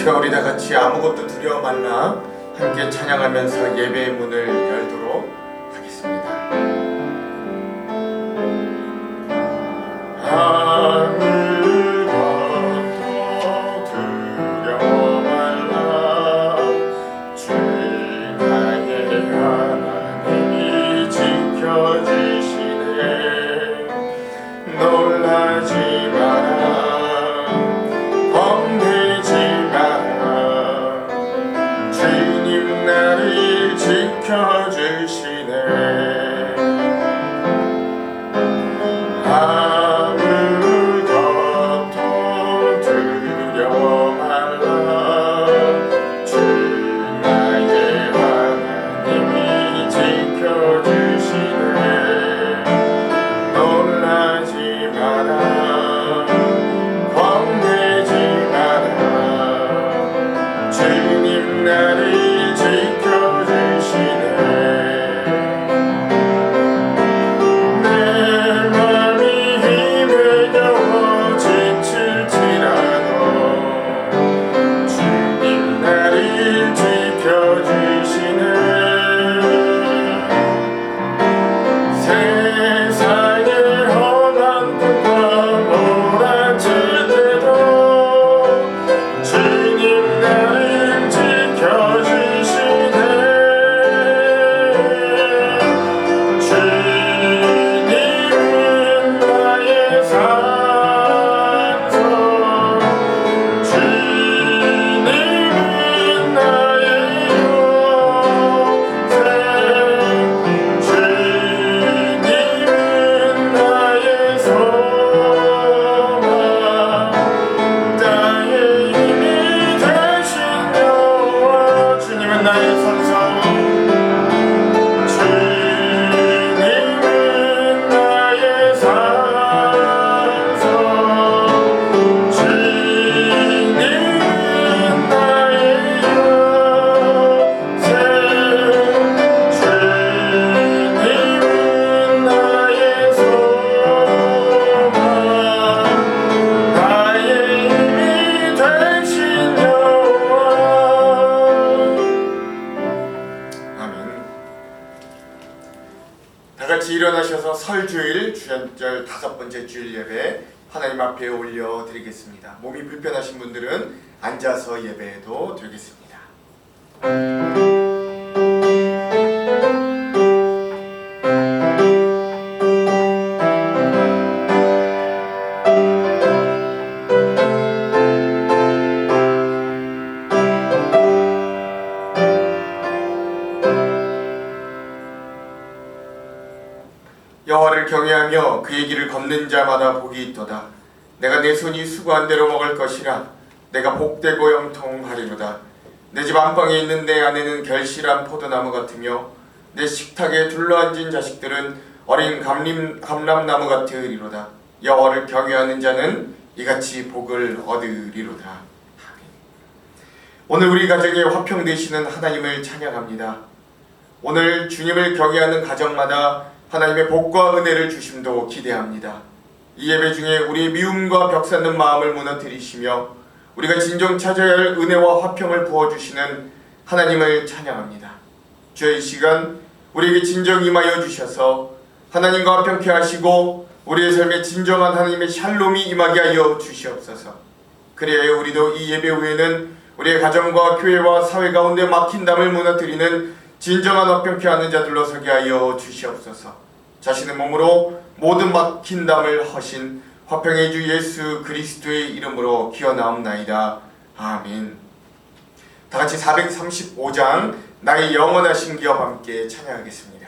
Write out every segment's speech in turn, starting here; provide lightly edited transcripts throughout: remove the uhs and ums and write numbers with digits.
시간 우리 다 같이 아무것도 두려워 말라 함께 찬양하면서 예배의 문을 열도록 하겠습니다. 일어나셔서 설주일 주연절 5번째 주일 예배 하나님 앞에 올려드리겠습니다. 몸이 불편하신 분들은 앉아서 예배해도 되겠습니다. 여호와를 경외하며 그의 길을 걷는 자마다 복이 있도다. 내가 내 손이 수고한 대로 먹을 것이라. 내가 복되고 형통하리로다. 내 집 안방에 있는 내 아내는 결실한 포도나무 같으며 내 식탁에 둘러앉은 자식들은 어린 감람나무 같으리로다. 여호와를 경외하는 자는 이같이 복을 얻으리로다. 아멘. 오늘 우리 가정의 화평 되시는 하나님을 찬양합니다. 오늘 주님을 경외하는 가정마다 하나님의 복과 은혜를 주심도 기대합니다. 이 예배 중에 우리의 미움과 벽 쌓는 마음을 무너뜨리시며 우리가 진정 찾아야 할 은혜와 화평을 부어주시는 하나님을 찬양합니다. 주의 이 시간 우리에게 진정 임하여 주셔서 하나님과 화평케 하시고 우리의 삶에 진정한 하나님의 샬롬이 임하게 하여 주시옵소서. 그래야 우리도 이 예배 후에는 우리의 가정과 교회와 사회 가운데 막힌 담을 무너뜨리는 진정한 화평케 하는 자들로 서게 하여 주시옵소서. 자신의 몸으로 모든 막힌 담을 허신 화평의 주 예수 그리스도의 이름으로 기어나옵나이다. 아멘. 다같이 435장 나의 영원하신 기업 함께 찬양하겠습니다.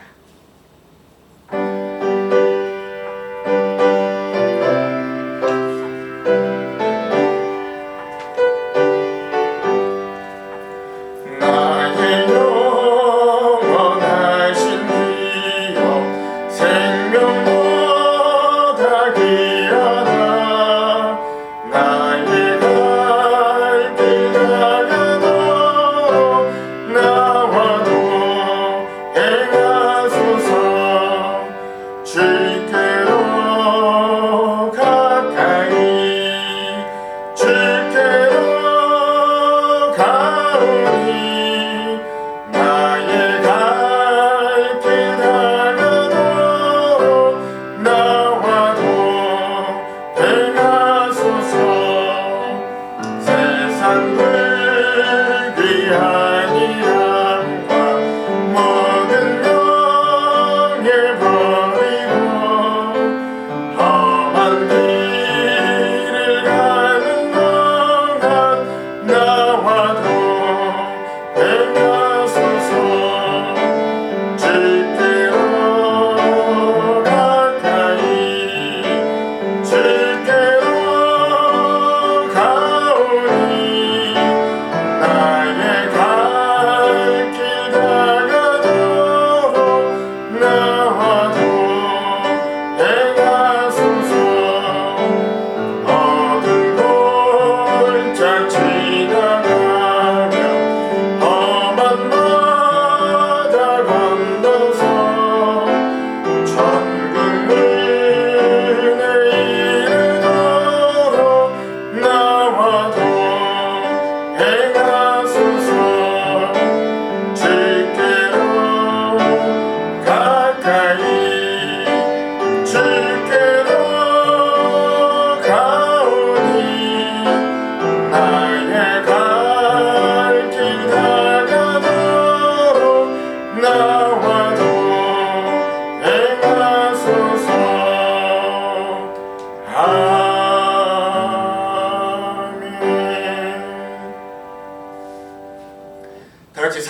나와도 행하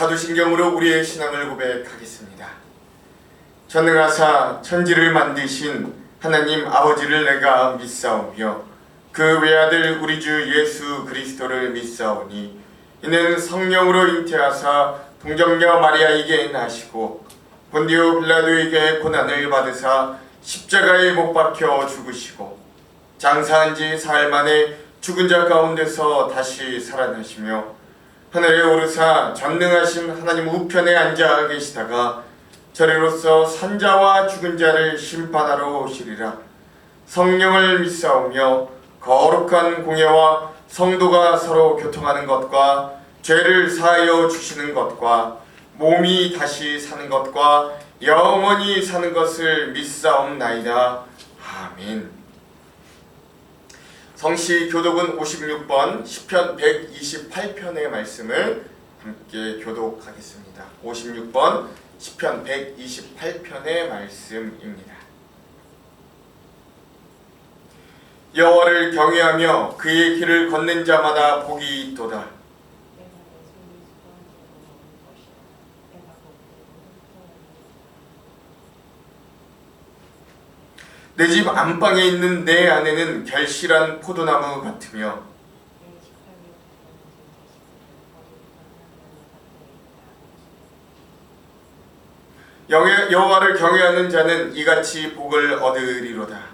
사도신경으로 우리의 신앙을 고백하겠습니다. 전능하사 천지를 만드신 하나님 아버지를 내가 믿사오며 그 외아들 우리 주 예수 그리스도를 믿사오니 이는 성령으로 잉태하사 동정녀 마리아에게 나시고 본디오 빌라도에게 고난을 받으사 십자가에 못 박혀 죽으시고 장사한 지 사흘 만에 죽은 자 가운데서 다시 살아나시며 하늘에 오르사 전능하신 하나님 우편에 앉아 계시다가 저리로서 산자와 죽은 자를 심판하러 오시리라. 성령을 믿사오며 거룩한 공예와 성도가 서로 교통하는 것과 죄를 사하여 주시는 것과 몸이 다시 사는 것과 영원히 사는 것을 믿사옵나이다. 아멘. 성시 교독은 56번 시편 128편의 말씀을 함께 교독하겠습니다. 56번 시편 128편의 말씀입니다. 여호와를 경외하며 그의 길을 걷는 자마다 복이 있도다. 내 집 안방에 있는 내 아내는 결실한 포도나무 같으며 여호와를 경외하는 자는 이같이 복을 얻으리로다.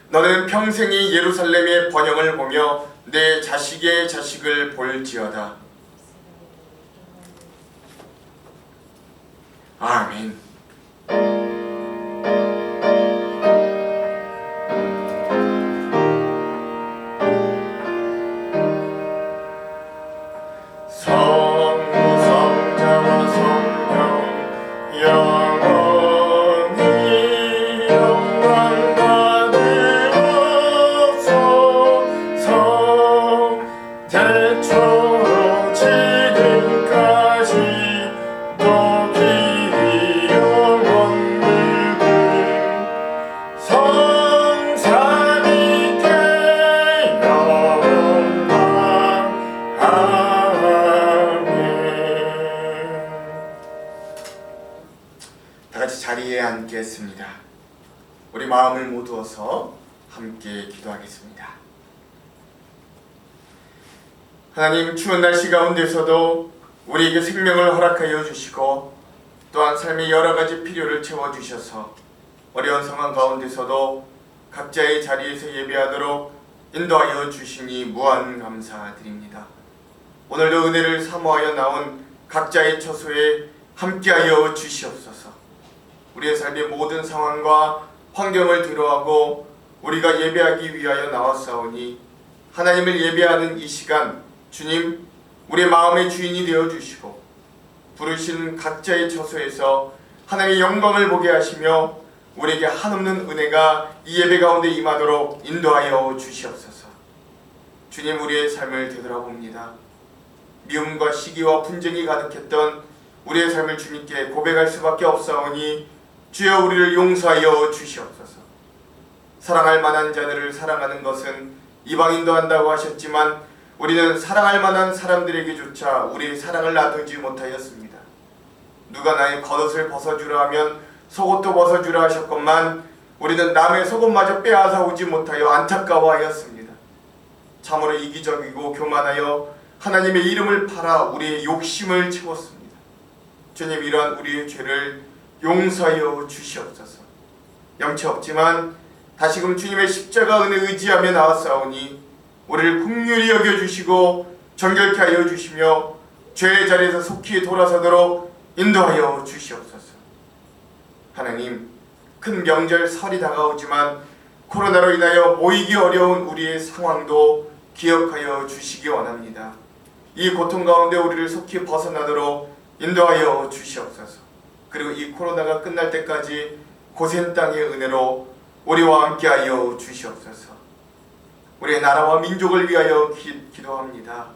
너는 평생이 예루살렘의 번영을 보며 내 자식의 자식을 볼지어다. 아멘. 자리에 앉겠습니다. 우리 마음을 모두어서 함께 기도하겠습니다. 하나님, 추운 날씨 가운데서도 우리에게 생명을 허락하여 주시고 또한 삶의 여러 가지 필요를 채워주셔서 어려운 상황 가운데서도 각자의 자리에서 예배하도록 인도하여 주시니 무한 감사드립니다. 오늘도 은혜를 사모하여 나온 각자의 처소에 함께하여 주시옵소서. 우리의 삶의 모든 상황과 환경을 뒤로하고 우리가 예배하기 위하여 나왔사오니 하나님을 예배하는 이 시간 주님 우리의 마음의 주인이 되어주시고 부르신 각자의 처소에서 하나님의 영광을 보게 하시며 우리에게 한없는 은혜가 이 예배 가운데 임하도록 인도하여 주시옵소서. 주님, 우리의 삶을 되돌아봅니다. 미움과 시기와 분쟁이 가득했던 우리의 삶을 주님께 고백할 수밖에 없사오니 주여 우리를 용서하여 주시옵소서. 사랑할 만한 자들을 사랑하는 것은 이방인도 한다고 하셨지만 우리는 사랑할 만한 사람들에게조차 우리의 사랑을 놔두지 못하였습니다. 누가 나의 겉옷을 벗어주라 하면 속옷도 벗어주라 하셨건만 우리는 남의 속옷마저 빼앗아 오지 못하여 안타까워하였습니다. 참으로 이기적이고 교만하여 하나님의 이름을 팔아 우리의 욕심을 채웠습니다. 주님, 이러한 우리의 죄를 용서하여 주시옵소서. 염치 없지만 다시금 주님의 십자가 은혜 의지하며 나왔사오니 우리를 긍휼히 여겨주시고 정결케 하여 주시며 죄의 자리에서 속히 돌아서도록 인도하여 주시옵소서. 하나님, 큰 명절 설이 다가오지만 코로나로 인하여 모이기 어려운 우리의 상황도 기억하여 주시기 원합니다. 이 고통 가운데 우리를 속히 벗어나도록 인도하여 주시옵소서. 그리고 이 코로나가 끝날 때까지 고센 땅의 은혜로 우리와 함께하여 주시옵소서. 우리의 나라와 민족을 위하여 기도합니다.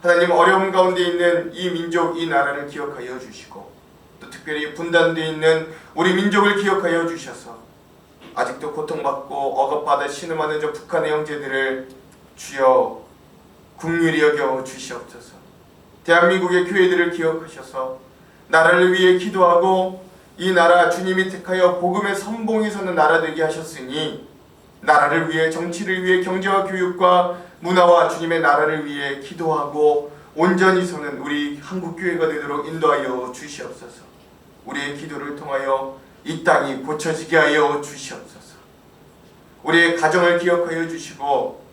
하나님, 어려움 가운데 있는 이 민족, 이 나라를 기억하여 주시고 또 특별히 분단되어 있는 우리 민족을 기억하여 주셔서 아직도 고통받고 억압받아 신음하는 저 북한의 형제들을 주여 긍휼히 여겨 주시옵소서. 대한민국의 교회들을 기억하셔서 나라를 위해 기도하고 이 나라 주님이 택하여 복음의 선봉이 서는 나라 되게 하셨으니 나라를 위해, 정치를 위해, 경제와 교육과 문화와 주님의 나라를 위해 기도하고 온전히 서는 우리 한국교회가 되도록 인도하여 주시옵소서. 우리의 기도를 통하여 이 땅이 고쳐지게 하여 주시옵소서. 우리의 가정을 기억하여 주시고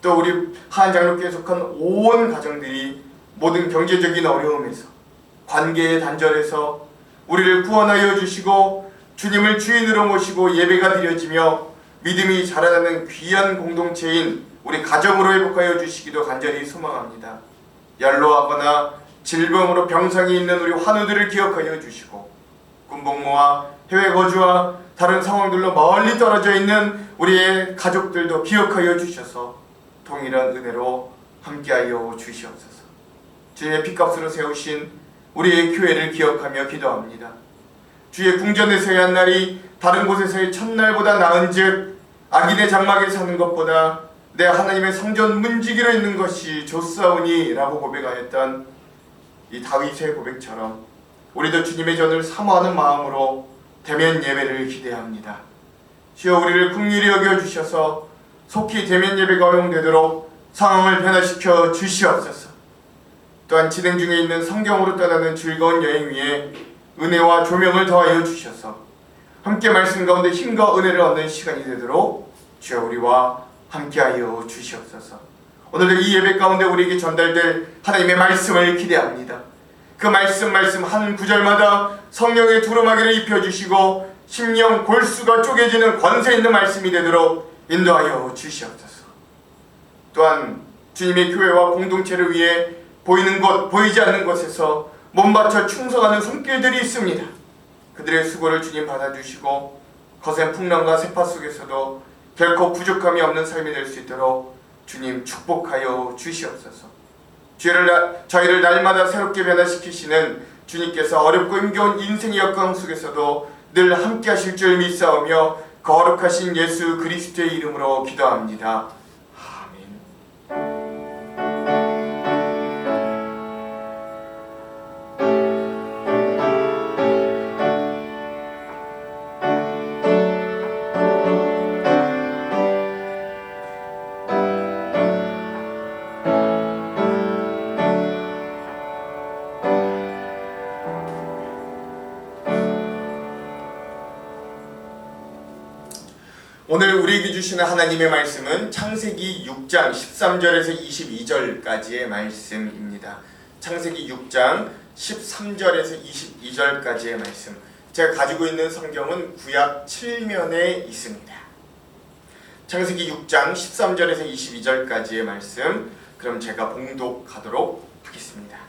또 우리 한장로교에 속한 온 가정들이 모든 경제적인 어려움에서, 관계의 단절에서 우리를 구원하여 주시고 주님을 주인으로 모시고 예배가 드려지며 믿음이 자라나는 귀한 공동체인 우리 가정으로 회복하여 주시기도 간절히 소망합니다. 연로하거나 질병으로 병상이 있는 우리 환우들을 기억하여 주시고 군복무와 해외 거주와 다른 상황들로 멀리 떨어져 있는 우리의 가족들도 기억하여 주셔서 동일한 은혜로 함께하여 주시옵소서. 주의 피값으로 세우신 우리의 교회를 기억하며 기도합니다. 주의 궁전에서의 한 날이 다른 곳에서의 첫날보다 나은즉 악인의 장막에 사는 것보다 내 하나님의 성전 문지기로 있는 것이 좋사오니 라고 고백하였던 이 다윗의 고백처럼 우리도 주님의 전을 사모하는 마음으로 대면 예배를 기대합니다. 주여, 우리를 긍휼히 여겨주셔서 속히 대면 예배가 허용되도록 상황을 변화시켜 주시옵소서. 또한 진행 중에 있는 성경으로 떠나는 즐거운 여행 위에 은혜와 조명을 더하여 주셔서 함께 말씀 가운데 힘과 은혜를 얻는 시간이 되도록 주여 우리와 함께하여 주시옵소서. 오늘도 이 예배 가운데 우리에게 전달될 하나님의 말씀을 기대합니다. 그 말씀 한 구절마다 성령의 두루마기를 입혀주시고 심령 골수가 쪼개지는 권세 있는 말씀이 되도록 인도하여 주시옵소서. 또한 주님의 교회와 공동체를 위해 보이는 것, 보이지 않는 것에서 몸바쳐 충성하는 손길들이 있습니다. 그들의 수고를 주님 받아주시고 거센 풍랑과 세파 속에서도 결코 부족함이 없는 삶이 될 수 있도록 주님 축복하여 주시옵소서. 저희를 날마다 새롭게 변화시키시는 주님께서 어렵고 힘겨운 인생의 역경 속에서도 늘 함께 하실 줄 믿사오며 거룩하신 예수 그리스도의 이름으로 기도합니다. 오늘 우리에게 주시는 하나님의 말씀은 창세기 6장 13절에서 22절까지의 말씀입니다. 창세기 6장 13절에서 22절까지의 말씀. 제가 가지고 있는 성경은 구약 7면에 있습니다. 창세기 6장 13절에서 22절까지의 말씀, 그럼 제가 봉독하도록 하겠습니다.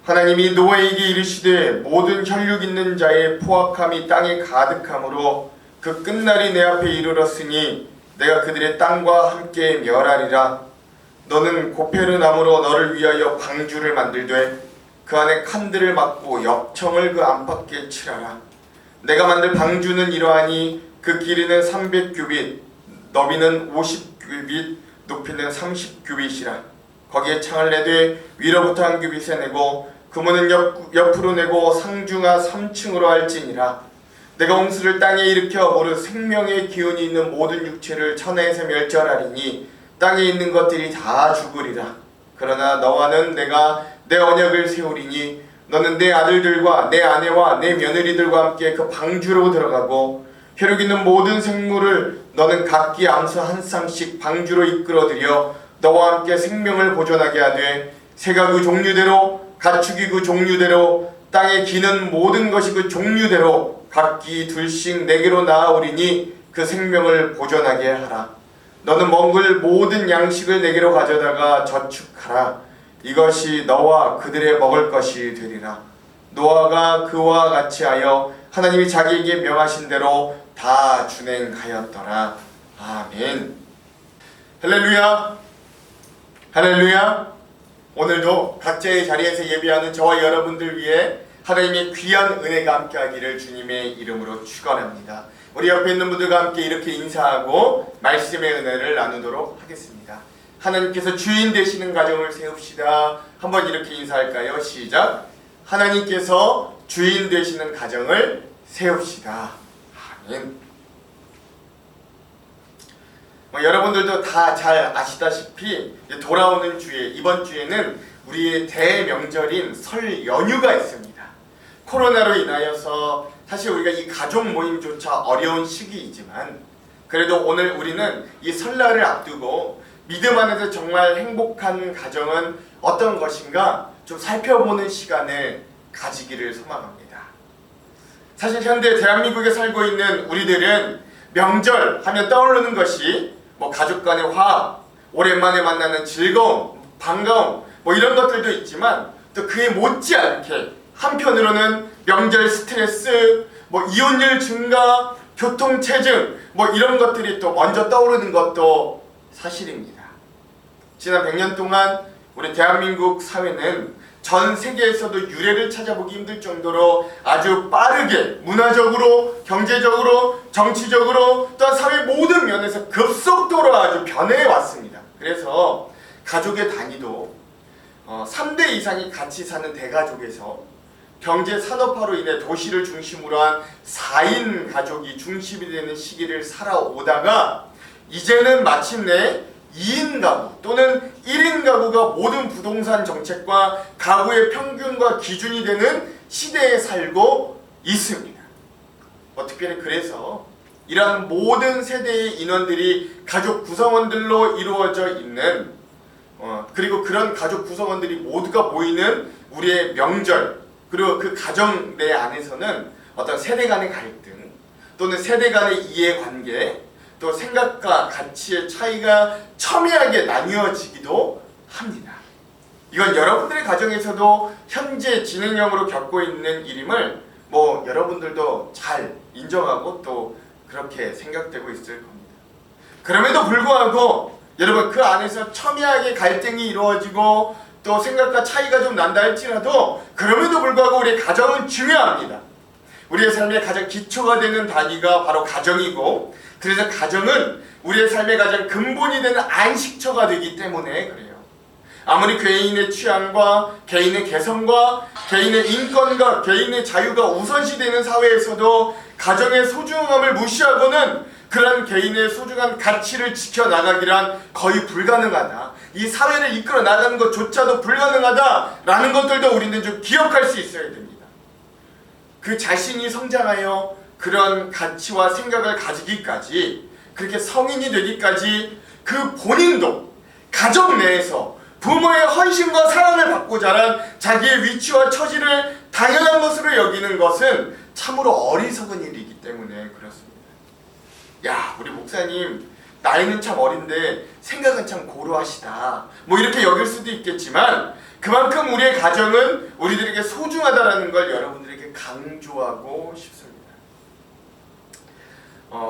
하나님이 노아에게 이르시되 모든 혈육 있는 자의 포악함이 땅에 가득함으로 그 끝날이 내 앞에 이르렀으니 내가 그들의 땅과 함께 멸하리라. 너는 고페르 나무로 너를 위하여 방주를 만들되 그 안에 칸들을 막고 역청을 그 안팎에 칠하라. 내가 만들 방주는 이러하니 그 길이는 300규빗, 너비는 50규빗, 높이는 30규빗이라. 거기에 창을 내되 위로부터 한 규빗에 내고 그 문은 옆으로 내고 상중하 3층으로 할지니라. 내가 홍수를 땅에 일으켜 모두 생명의 기운이 있는 모든 육체를 천하에서 멸절하리니 땅에 있는 것들이 다 죽으리라. 그러나 너와는 내가 내 언약을 세우리니 너는 내 아들들과 내 아내와 내 며느리들과 함께 그 방주로 들어가고 혈육 있는 모든 생물을 너는 각기 암소 한 쌍씩 방주로 이끌어들여 너와 함께 생명을 보존하게 하되 새가 그 종류대로 가축이 그 종류대로 땅에 기는 모든 것이 그 종류대로 각기 둘씩 내게로 나아오리니 그 생명을 보존하게 하라. 너는 먹을 모든 양식을 내게로 가져다가 저축하라. 이것이 너와 그들의 먹을 것이 되리라. 노아가 그와 같이 하여 하나님이 자기에게 명하신 대로 다 준행하였더라. 아멘. 할렐루야. 할렐루야. 오늘도 각자의 자리에서 예배하는 저와 여러분들 위해 하나님의 귀한 은혜가 함께하기를 주님의 이름으로 축원합니다. 우리 옆에 있는 분들과 함께 이렇게 인사하고 말씀의 은혜를 나누도록 하겠습니다. 하나님께서 주인 되시는 가정을 세웁시다. 한번 이렇게 인사할까요? 시작. 하나님께서 주인 되시는 가정을 세웁시다. 아멘. 여러분들도 다 잘 아시다시피 돌아오는 주에 이번 주에는 우리의 대명절인 설 연휴가 있습니다. 코로나로 인하여서 사실 우리가 이 가족 모임조차 어려운 시기이지만 그래도 오늘 우리는 이 설날을 앞두고 믿음 안에서 정말 행복한 가정은 어떤 것인가 좀 살펴보는 시간을 가지기를 소망합니다. 사실 현대 대한민국에 살고 있는 우리들은 명절 하면 떠오르는 것이 가족 간의 화합, 오랜만에 만나는 즐거움, 반가움 이런 것들도 있지만 또 그에 못지않게 한편으로는 명절 스트레스, 이혼율 증가, 교통체증 이런 것들이 또 먼저 떠오르는 것도 사실입니다. 지난 100년 동안 우리 대한민국 사회는 전 세계에서도 유례를 찾아보기 힘들 정도로 아주 빠르게 문화적으로, 경제적으로, 정치적으로 또한 사회 모든 면에서 급속도로 아주 변해왔습니다. 그래서 가족의 단위도 3대 이상이 같이 사는 대가족에서 경제 산업화로 인해 도시를 중심으로 한 4인 가족이 중심이 되는 시기를 살아오다가 이제는 마침내 2인 가구 또는 1인 가구가 모든 부동산 정책과 가구의 평균과 기준이 되는 시대에 살고 있습니다. 특별히 그래서 이러한 모든 세대의 인원들이 가족 구성원들로 이루어져 있는 그리고 그런 가족 구성원들이 모두가 모이는 우리의 명절 그리고 그 가정 내 안에서는 어떤 세대 간의 갈등 또는 세대 간의 이해관계 또 생각과 가치의 차이가 첨예하게 나뉘어지기도 합니다. 이건 여러분들의 가정에서도 현재 진행형으로 겪고 있는 일임을 여러분들도 잘 인정하고 또 그렇게 생각되고 있을 겁니다. 그럼에도 불구하고 여러분 그 안에서 첨예하게 갈등이 이루어지고 또 생각과 차이가 좀 난다 할지라도 그럼에도 불구하고 우리의 가정은 중요합니다. 우리의 삶의 가장 기초가 되는 단위가 바로 가정이고 그래서 가정은 우리의 삶의 가장 근본이 되는 안식처가 되기 때문에 그래요. 아무리 개인의 취향과 개인의 개성과 개인의 인권과 개인의 자유가 우선시되는 사회에서도 가정의 소중함을 무시하고는 그런 개인의 소중한 가치를 지켜나가기란 거의 불가능하다. 이 사회를 이끌어 나가는 것조차도 불가능하다라는 것들도 우리는 좀 기억할 수 있어야 됩니다. 그 자신이 성장하여 그런 가치와 생각을 가지기까지 그렇게 성인이 되기까지 그 본인도 가정 내에서 부모의 헌신과 사랑을 받고 자란 자기의 위치와 처지를 당연한 것으로 여기는 것은 참으로 어리석은 일이기 때문에 그렇습니다. 야, 우리 목사님 나이는 참 어린데 생각은 참 고루하시다 이렇게 여길 수도 있겠지만 그만큼 우리의 가정은 우리들에게 소중하다라는 걸 여러분들에게 강조하고 싶습니다.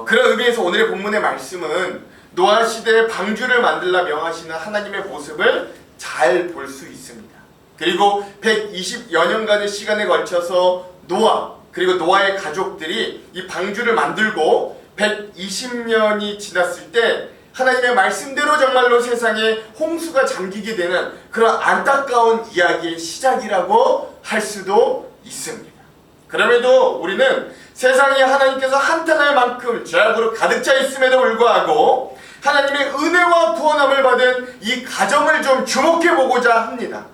그런 의미에서 오늘의 본문의 말씀은 노아 시대에 방주를 만들라 명하시는 하나님의 모습을 잘 볼 수 있습니다. 그리고 120여 년간의 시간에 걸쳐서 노아 그리고 노아의 가족들이 이 방주를 만들고 120년이 지났을 때 하나님의 말씀대로 정말로 세상에 홍수가 잠기게 되는 그런 안타까운 이야기의 시작이라고 할 수도 있습니다. 그럼에도 우리는 세상에 하나님께서 한탄할 만큼 죄악으로 가득 차 있음에도 불구하고 하나님의 은혜와 구원함을 받은 이 가정을 좀 주목해보고자 합니다.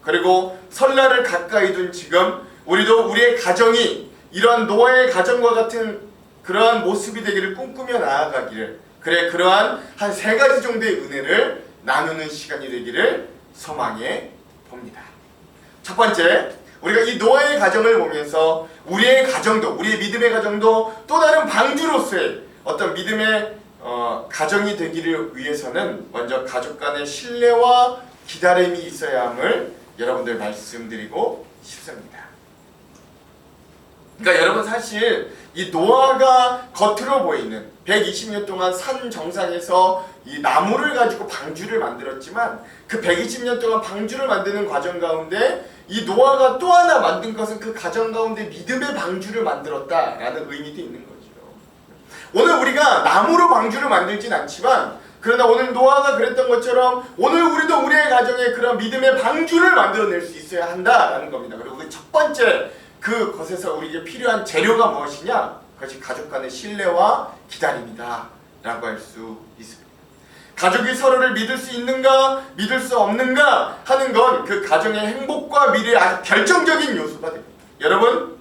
그리고 설날을 가까이 둔 지금 우리도 우리의 가정이 이러한 노아의 가정과 같은 그러한 모습이 되기를 꿈꾸며 나아가기를, 그래 그러한 한 3가지 정도의 은혜를 나누는 시간이 되기를 소망해 봅니다. 첫 번째, 우리가 이 노아의 가정을 보면서 우리의 가정도, 우리의 믿음의 가정도 또 다른 방주로서의 어떤 믿음의 가정이 되기를 위해서는 먼저 가족 간의 신뢰와 기다림이 있어야 함을 여러분들 말씀드리고 싶습니다. 그러니까 여러분, 사실 이 노아가 겉으로 보이는 120년 동안 산 정상에서 이 나무를 가지고 방주를 만들었지만 그 120년 동안 방주를 만드는 과정 가운데 이 노아가 또 하나 만든 것은 그 가정 가운데 믿음의 방주를 만들었다라는 의미도 있는 거죠. 오늘 우리가 나무로 방주를 만들진 않지만, 그러나 오늘 노아가 그랬던 것처럼 오늘 우리도 우리의 가정에 그런 믿음의 방주를 만들어낼 수 있어야 한다라는 겁니다. 그리고 그 첫 번째 그것에서 우리에게 필요한 재료가 무엇이냐? 그것이 가족 간의 신뢰와 기다림이다 라고 할 수 있습니다. 가족이 서로를 믿을 수 있는가 믿을 수 없는가 하는 건 그 가정의 행복과 미래의 아주 결정적인 요소가 됩니다. 여러분,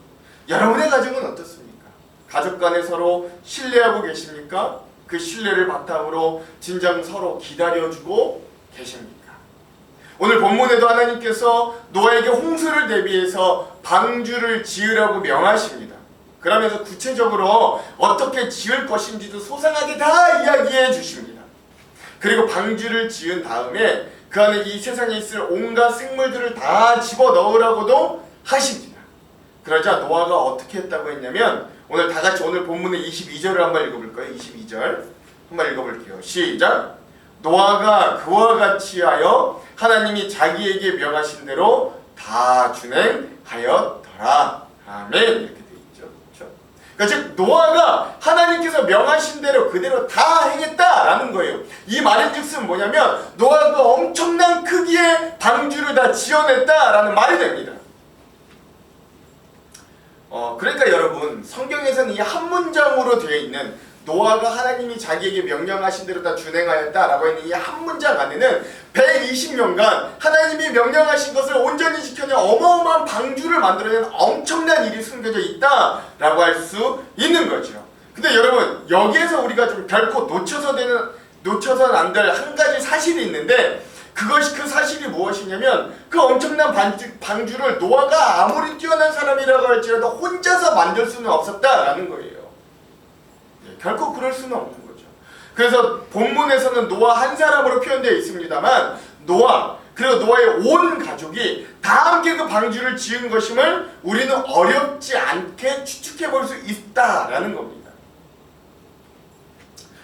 여러분의 가정은 어떻습니까? 가족 간에 서로 신뢰하고 계십니까? 그 신뢰를 바탕으로 진정 서로 기다려주고 계십니까? 오늘 본문에도 하나님께서 노아에게 홍수를 대비해서 방주를 지으라고 명하십니다. 그러면서 구체적으로 어떻게 지을 것인지도 소상하게 다 이야기해 주십니다. 그리고 방주를 지은 다음에 그 안에 이 세상에 있을 온갖 생물들을 다 집어넣으라고도 하십니다. 그러자 노아가 어떻게 했다고 했냐면, 오늘 다 같이 오늘 본문의 22절을 한번 읽어볼 거예요. 22절 한번 읽어볼게요. 시작! 노아가 그와 같이 하여 하나님이 자기에게 명하신 대로 다 준행하였더라. 아멘. 이렇게 돼 있죠. 그렇죠? 그러니까 즉 노아가 하나님께서 명하신 대로 그대로 다 행했다라는 거예요. 이 말인즉슨 뭐냐면 노아가 엄청난 크기의 방주를 다 지어냈다라는 말이 됩니다. 그러니까 여러분, 성경에서는 이 한 문장으로 되어 있는 노아가 하나님이 자기에게 명령하신 대로 다 준행하였다라고 했는 이 한 문장 안에는 120년간 하나님이 명령하신 것을 온전히 지켜낸 어마어마한 방주를 만들어낸 엄청난 일이 숨겨져 있다라고 할 수 있는 거죠. 근데 여러분, 여기에서 우리가 좀 결코 놓쳐서는 안 될 한 가지 사실이 있는데, 그 사실이 무엇이냐면 그 엄청난 방주를 노아가 아무리 뛰어난 사람이라고 할지라도 혼자서 만들 수는 없었다라는 거예요. 결코 그럴 수는 없는 거죠. 그래서 본문에서는 노아 한 사람으로 표현되어 있습니다만 노아 그리고 노아의 온 가족이 다 함께 그 방주를 지은 것임을 우리는 어렵지 않게 추측해 볼 수 있다라는 겁니다.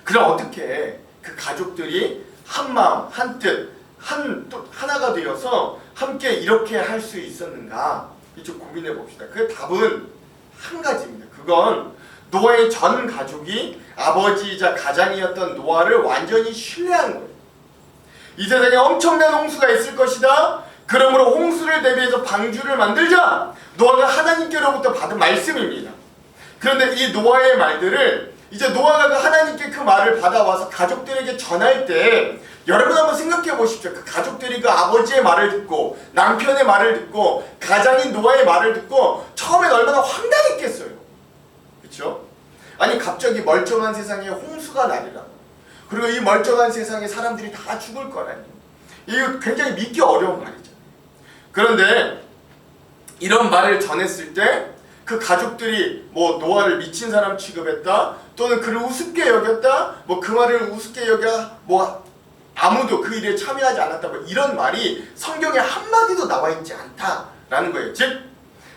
그럼 어떻게 그 가족들이 한 마음, 한 뜻, 하나가 되어서 함께 이렇게 할 수 있었는가? 좀 고민해 봅시다. 그 답은 한 가지입니다. 그건 노아의 전 가족이 아버지이자 가장이었던 노아를 완전히 신뢰한 거예요. 이 세상에 엄청난 홍수가 있을 것이다. 그러므로 홍수를 대비해서 방주를 만들자. 노아가 하나님께로부터 받은 말씀입니다. 그런데 이 노아의 말들을 이제 노아가 하나님께 그 말을 받아와서 가족들에게 전할 때, 여러분 한번 생각해 보십시오. 그 가족들이 그 아버지의 말을 듣고 남편의 말을 듣고 가장인 노아의 말을 듣고 처음엔 얼마나 황당했겠어요. 그렇죠? 아니 갑자기 멀쩡한 세상에 홍수가 나리라. 그리고 이 멀쩡한 세상에 사람들이 다 죽을 거라니. 이거 굉장히 믿기 어려운 말이죠. 그런데 이런 말을 전했을 때 그 가족들이 뭐 노아를 미친 사람 취급했다, 또는 그를 우습게 여겼다, 뭐 그 말을 우습게 여겨 뭐 아무도 그 일에 참여하지 않았다, 뭐 이런 말이 성경에 한마디도 나와 있지 않다라는 거예요. 즉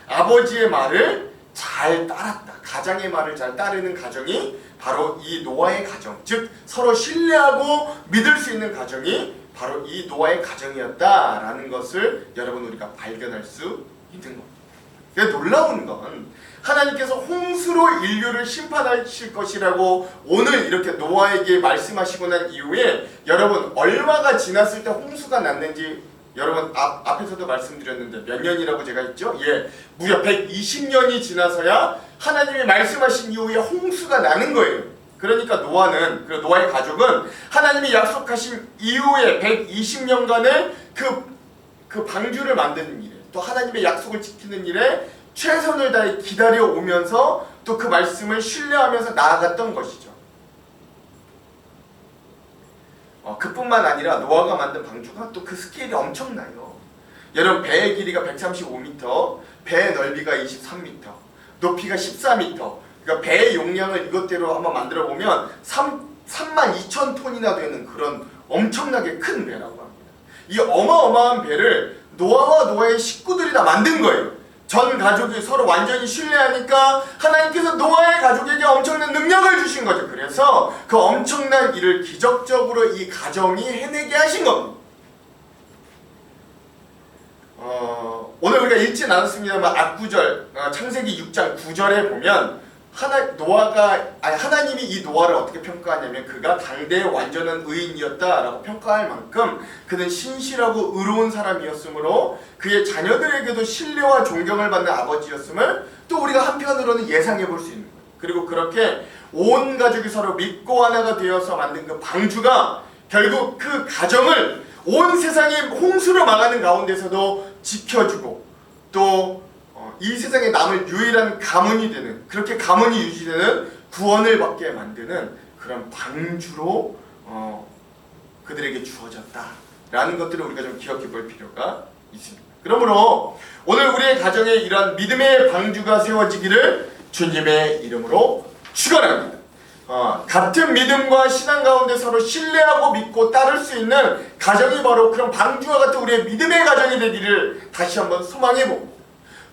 아버지의 말을 잘 따랐다, 가장의 말을 잘 따르는 가정이 바로 이 노아의 가정, 즉 서로 신뢰하고 믿을 수 있는 가정이 바로 이 노아의 가정이었다라는 것을 여러분 우리가 발견할 수 있는 겁니다. 놀라운 건 하나님께서 홍수로 인류를 심판하실 것이라고 오늘 이렇게 노아에게 말씀하시고 난 이후에 여러분 얼마가 지났을 때 홍수가 났는지 여러분 앞에서도 말씀드렸는데 몇 년이라고 제가 했죠? 예, 무려 120년이 지나서야 하나님이 말씀하신 이후에 홍수가 나는 거예요. 그러니까 노아는, 그 노아의 가족은 하나님이 약속하신 이후에 120년간을 그 방주를 만드는 일에, 또 하나님의 약속을 지키는 일에 최선을 다해 기다려 오면서 또 그 말씀을 신뢰하면서 나아갔던 것이죠. 그뿐만 아니라 노아가 만든 방주가 또 그 스케일이 엄청나요. 여러분 배의 길이가 135m, 배의 넓이가 23m, 높이가 14m. 그러니까 배의 용량을 이것대로 한번 만들어 보면 32,000톤이나 되는 그런 엄청나게 큰 배라고 합니다. 이 어마어마한 배를 노아와 노아의 식구들이 다 만든 거예요. 전 가족이 서로 완전히 신뢰하니까 하나님께서 노아의 가족에게 엄청난 능력을 주신 거죠. 그래서 그 엄청난 일을 기적적으로 이 가정이 해내게 하신 겁니다. 오늘 우리가 읽진 않았습니다만 앞구절, 창세기 6장 9절에 보면 하나님이 이 노아를 어떻게 평가하냐면 그가 당대의 완전한 의인이었다라고 평가할 만큼 그는 신실하고 의로운 사람이었으므로 그의 자녀들에게도 신뢰와 존경을 받는 아버지였음을 또 우리가 한편으로는 예상해 볼 수 있는 거예요. 그리고 그렇게 온 가족이 서로 믿고 하나가 되어서 만든 그 방주가 결국 그 가정을 온 세상이 홍수를 막아는 가운데서도 지켜주고 또 이 세상에 남을 유일한 가문이 되는, 그렇게 가문이 유지되는 구원을 받게 만드는 그런 방주로 그들에게 주어졌다라는 것들을 우리가 좀 기억해 볼 필요가 있습니다. 그러므로 오늘 우리의 가정에 이런 믿음의 방주가 세워지기를 주님의 이름으로 축원합니다. 같은 믿음과 신앙 가운데 서로 신뢰하고 믿고 따를 수 있는 가정이 바로 그런 방주와 같은 우리의 믿음의 가정이 되기를 다시 한번 소망해 봅니다.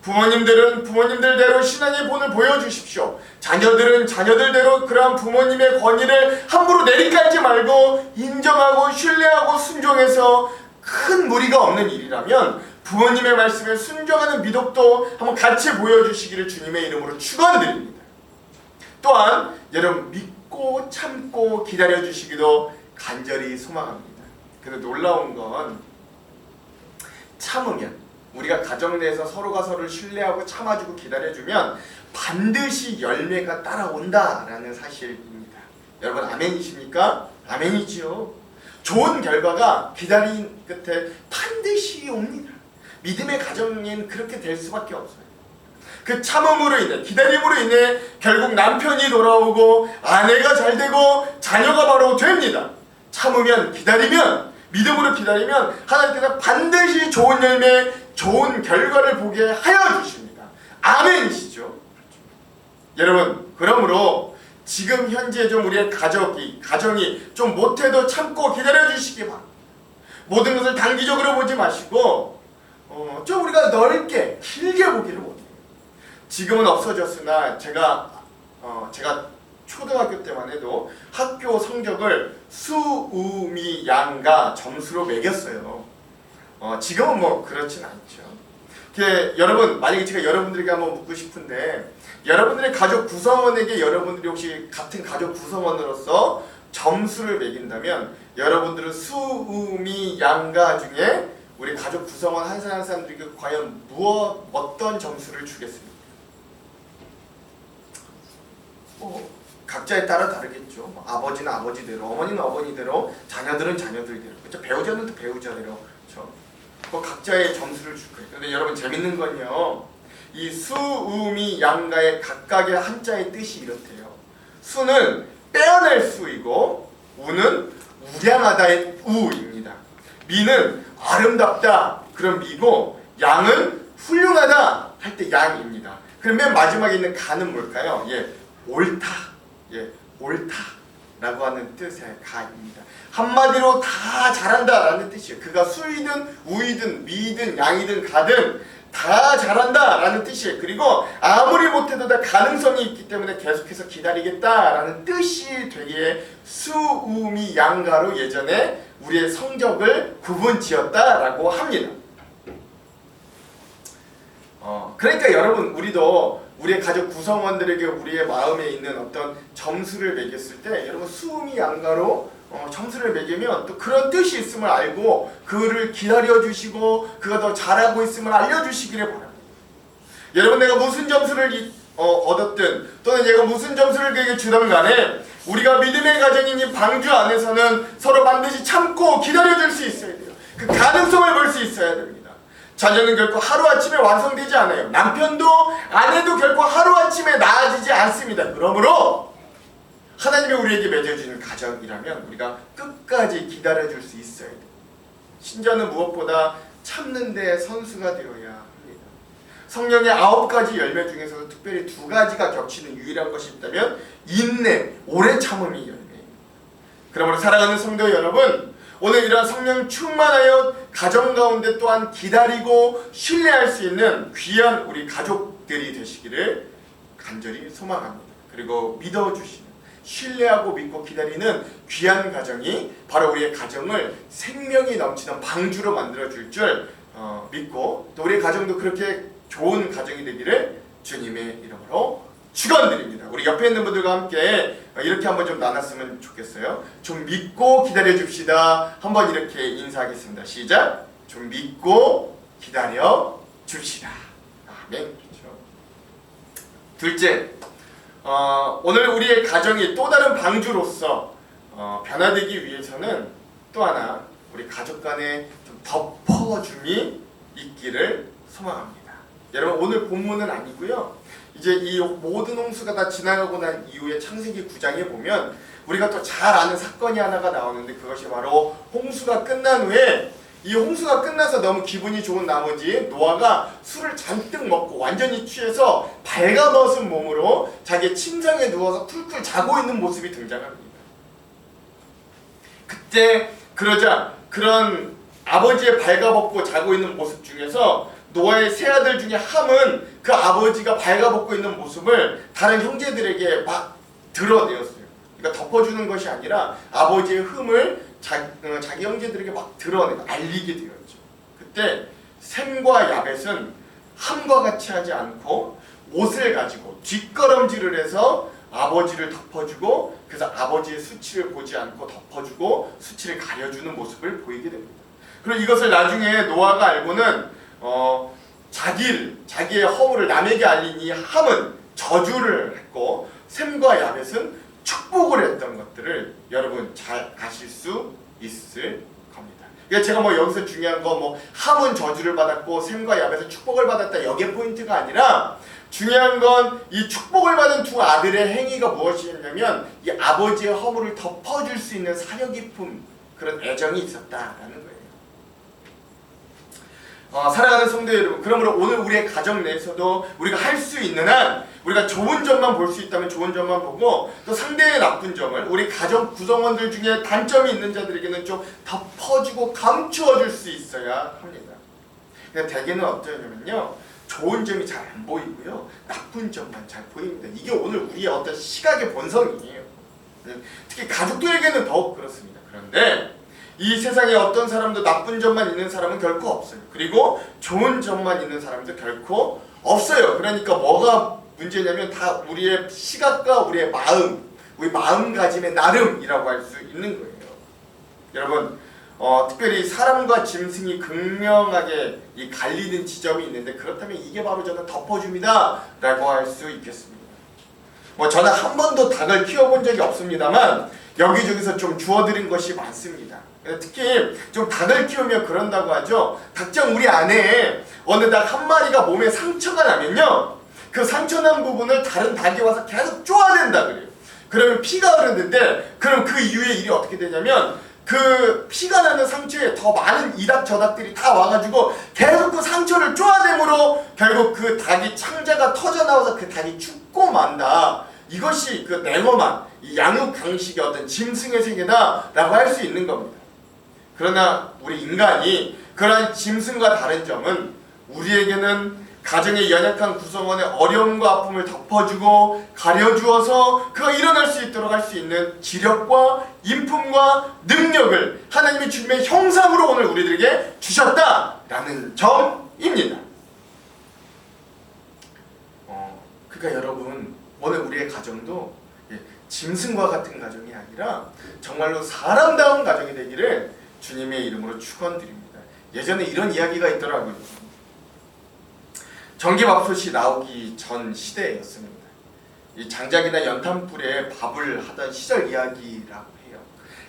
부모님들은 부모님들대로 신앙의 본을 보여주십시오. 자녀들은 자녀들대로 그러한 부모님의 권위를 함부로 내리깔지 말고 인정하고 신뢰하고 순종해서 큰 무리가 없는 일이라면 부모님의 말씀에 순종하는 미덕도 한번 같이 보여주시기를 주님의 이름으로 축원드립니다. 또한 여러분 믿고 참고 기다려주시기도 간절히 소망합니다. 근데 놀라운 건 참으면, 우리가 가정 내에서 서로가 서로를 신뢰하고 참아주고 기다려주면 반드시 열매가 따라온다라는 사실입니다. 여러분 아멘이십니까? 아멘이지요. 좋은 결과가 기다린 끝에 반드시 옵니다. 믿음의 가정엔 그렇게 될 수밖에 없어요. 그 참음으로 인해, 기다림으로 인해 결국 남편이 돌아오고 아내가 잘 되고 자녀가 바로 됩니다. 참으면, 기다리면, 믿음으로 기다리면 하나님께서 반드시 좋은 열매, 좋은 결과를 보게 하여 주십니다. 아멘이시죠? 여러분, 그러므로 지금 현재 좀 우리의 가정이 좀 못해도 참고 기다려주시기 바랍니다. 모든 것을 단기적으로 보지 마시고 좀 우리가 넓게, 길게 보기를 원해요. 지금은 없어졌으나 제가 초등학교 때만 해도 학교 성적을 수우미 양가 점수로 매겼어요. 지금은 뭐 그렇진 않죠. 여러분, 만약에 제가 여러분들에게 한번 묻고 싶은데 여러분들의 가족 구성원에게 여러분들이 혹시 같은 가족 구성원으로서 점수를 매긴다면 여러분들은 수우미 양가 중에 우리 가족 구성원 한 사람 한 사람들에게 과연 어떤 점수를 주겠습니까? 각자에 따라 다르겠죠. 아버지는 아버지대로, 어머니는 어머니대로, 자녀들은 자녀들대로, 그렇죠? 배우자는 또 배우자대로, 그렇죠? 각자의 점수를 줄 거예요. 근데 여러분 재밌는 건요, 이 수우미 양가의 각각의 한자의 뜻이 이렇대요. 수는 빼어낼 수이고 우는 우량하다의 우입니다. 미는 아름답다 그런 미고 양은 훌륭하다 할 때 양입니다. 그럼 맨 마지막에 있는 가는 뭘까요? 옳다. 옳다라는 라고 하는 뜻의 가입니다. 한마디로 다 잘한다 라는 뜻이에요. 그가 수이든 우이든 미이든 양이든 가든 다 잘한다 라는 뜻이에요. 그리고 아무리 못해도 다 가능성이 있기 때문에 계속해서 기다리겠다 라는 뜻이 되기에 수우미 양가로 예전에 우리의 성적을 구분 지었다 라고 합니다. 그러니까 여러분, 우리도 우리의 가족 구성원들에게 우리의 마음에 있는 어떤 점수를 매겼을 때 여러분 수음이 양가로 점수를 매기면 또 그런 뜻이 있음을 알고 그를 기다려주시고 그가 더 잘하고 있음을 알려주시기를 바랍니다. 여러분, 내가 무슨 점수를 얻었든 또는 얘가 무슨 점수를 그에게 주든 간에 우리가 믿음의 가정인 이 방주 안에서는 서로 반드시 참고 기다려줄 수 있어야 돼요. 그 가능성을 볼 수 있어야 됩니다. 자녀는 결코 하루아침에 완성되지 않아요. 남편도 아내도 결코 하루아침에 나아지지 않습니다. 그러므로 하나님이 우리에게 맺어주는 가정이라면 우리가 끝까지 기다려줄 수 있어야 돼요. 신자는 무엇보다 참는 데 선수가 되어야 합니다. 성령의 9가지 열매 중에서도 특별히 2가지가 겹치는 유일한 것이 있다면 인내, 오래 참음이 열매입니다. 그러므로 사랑하는 성도 여러분, 오늘 이러한 성령 충만하여 가정 가운데 또한 기다리고 신뢰할 수 있는 귀한 우리 가족들이 되시기를 간절히 소망합니다. 그리고 믿어주시는, 신뢰하고 믿고 기다리는 귀한 가정이 바로 우리의 가정을 생명이 넘치는 방주로 만들어줄 줄 믿고 또 우리의 가정도 그렇게 좋은 가정이 되기를 주님의 이름으로 축원드립니다. 우리 옆에 있는 분들과 함께 이렇게 한번 좀 나눴으면 좋겠어요. 좀 믿고 기다려 줍시다. 한번 이렇게 인사하겠습니다. 시작. 좀 믿고 기다려 줍시다. 아멘. 그렇죠. 둘째, 오늘 우리의 가정이 또 다른 방주로서 변화되기 위해서는 또 하나 우리 가족 간에 좀 덮어줌이 있기를 소망합니다. 여러분, 오늘 본문은 아니고요. 이제 이 모든 홍수가 다 지나가고 난 이후에 창세기 9장에 보면 우리가 또 잘 아는 사건이 하나가 나오는데 그것이 바로 홍수가 끝난 후에 이 홍수가 끝나서 너무 기분이 좋은 나머지 노아가 술을 잔뜩 먹고 완전히 취해서 발가벗은 몸으로 자기의 침상에 누워서 쿨쿨 자고 있는 모습이 등장합니다. 그때 그러자 그런 아버지의 발가벗고 자고 있는 모습 중에서 노아의 세 아들 중에 함은 그 아버지가 발가벗고 있는 모습을 다른 형제들에게 막 드러내었어요. 그러니까 덮어주는 것이 아니라 아버지의 흠을 자기 형제들에게 막 드러내고 알리게 되었죠. 그때 셈과 야벳은 함과 같이 하지 않고 옷을 가지고 뒷걸음질을 해서 아버지를 덮어주고 그래서 아버지의 수치를 보지 않고 덮어주고 수치를 가려주는 모습을 보이게 됩니다. 그리고 이것을 나중에 노아가 알고는 자기의 허물을 남에게 알린 이 함은 저주를 했고 셈과 야벳은 축복을 했던 것들을 여러분 잘 아실 수 있을 겁니다. 그러니까 제가 여기서 중요한 거 함은 저주를 받았고 셈과 야벳은 축복을 받았다 여기에 포인트가 아니라 중요한 건 이 축복을 받은 두 아들의 행위가 무엇이었냐면 이 아버지의 허물을 덮어줄 수 있는 사려 깊은 그런 애정이 있었다라는 거예요. 사랑하는 성도 여러분, 그러므로 오늘 우리의 가정 내에서도 우리가 할 수 있는 한 우리가 좋은 점만 볼 수 있다면 좋은 점만 보고 또 상대의 나쁜 점을 우리 가정 구성원들 중에 단점이 있는 자들에게는 좀 덮어주고 감추어줄 수 있어야 합니다. 근데 대개는 어떠냐면요, 좋은 점이 잘 안 보이고요 나쁜 점만 잘 보입니다. 이게 오늘 우리의 어떤 시각의 본성이에요. 특히 가족들에게는 더욱 그렇습니다. 그런데 이 세상에 어떤 사람도 나쁜 점만 있는 사람은 결코 없어요. 그리고 좋은 점만 있는 사람도 결코 없어요. 그러니까 뭐가 문제냐면 다 우리의 시각과 우리의 마음, 우리 마음가짐의 나름이라고 할 수 있는 거예요. 여러분, 특별히 사람과 짐승이 극명하게 갈리는 지점이 있는데 그렇다면 이게 바로 저는 덮어줍니다 라고 할 수 있겠습니다. 저는 한 번도 닭을 키워본 적이 없습니다만 여기저기서 좀 주워들인 것이 많습니다. 특히 좀 닭을 키우면 그런다고 하죠. 닭장 우리 안에 어느 닭 한 마리가 몸에 상처가 나면요 그 상처난 부분을 다른 닭이 와서 계속 쪼아댄다 그래요. 그러면 피가 흐르는데 그럼 그 이후에 일이 어떻게 되냐면 그 피가 나는 상처에 더 많은 이 닭 저 닭들이 다 와가지고 계속 그 상처를 쪼아댐으로 결국 그 닭이 창자가 터져나와서 그 닭이 죽고 만다. 이것이 그 냉엄한 이 양육강식의 어떤 짐승의 세계다라고 할 수 있는 겁니다. 그러나 우리 인간이 그러한 짐승과 다른 점은 우리에게는 가정의 연약한 구성원의 어려움과 아픔을 덮어주고 가려주어서 그가 일어날 수 있도록 할 수 있는 지력과 인품과 능력을 하나님의 주님의 형상으로 오늘 우리들에게 주셨다라는 점입니다. 그러니까 여러분, 오늘 우리의 가정도 짐승과 같은 가정이 아니라 정말로 사람다운 가정이 되기를 주님의 이름으로 축원드립니다. 예전에 이런 이야기가 있더라고요. 전기밥솥이 나오기 전 시대였습니다. 이 장작이나 연탄불에 밥을 하던 시절 이야기라고 해요.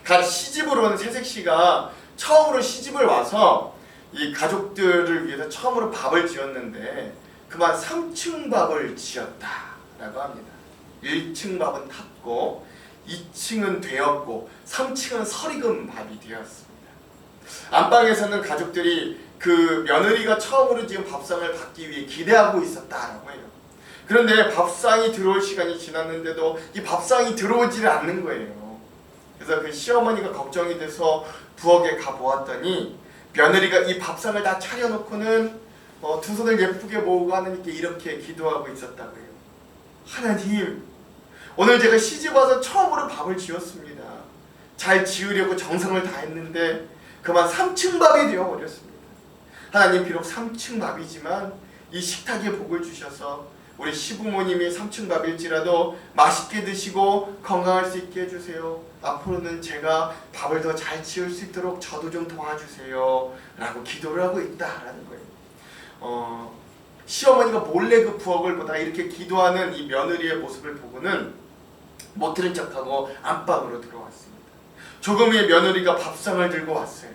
갓 시집을 온 새색시가 처음으로 시집을 와서 이 가족들을 위해서 처음으로 밥을 지었는데 그만 3층 밥을 지었다라고 합니다. 1층 밥은 탔고 2층은 되었고 3층은 설익은 밥이 되었습니다. 안방에서는 가족들이 그 며느리가 처음으로 지금 밥상을 받기 위해 기대하고 있었다라고 해요. 그런데 밥상이 들어올 시간이 지났는데도 이 밥상이 들어오지를 않는 거예요. 그래서 그 시어머니가 걱정이 돼서 부엌에 가보았더니 며느리가 이 밥상을 다 차려놓고는 두 손을 예쁘게 모으고 하나님께 이렇게 기도하고 있었다고 해요. 하나님, 오늘 제가 시집와서 처음으로 밥을 지었습니다. 잘 지으려고 정성을 다했는데 그만 3층 밥이 되어버렸습니다. 하나님, 비록 3층 밥이지만 이 식탁에 복을 주셔서 우리 시부모님이 3층 밥일지라도 맛있게 드시고 건강할 수 있게 해주세요. 앞으로는 제가 밥을 더 잘 지을 수 있도록 저도 좀 도와주세요 라고 기도를 하고 있다라는 거예요. 시어머니가 몰래 그 부엌을 보다 이렇게 기도하는 이 며느리의 모습을 보고는 못 들은 척하고 안방으로 들어왔습니다. 조금 후에 며느리가 밥상을 들고 왔어요.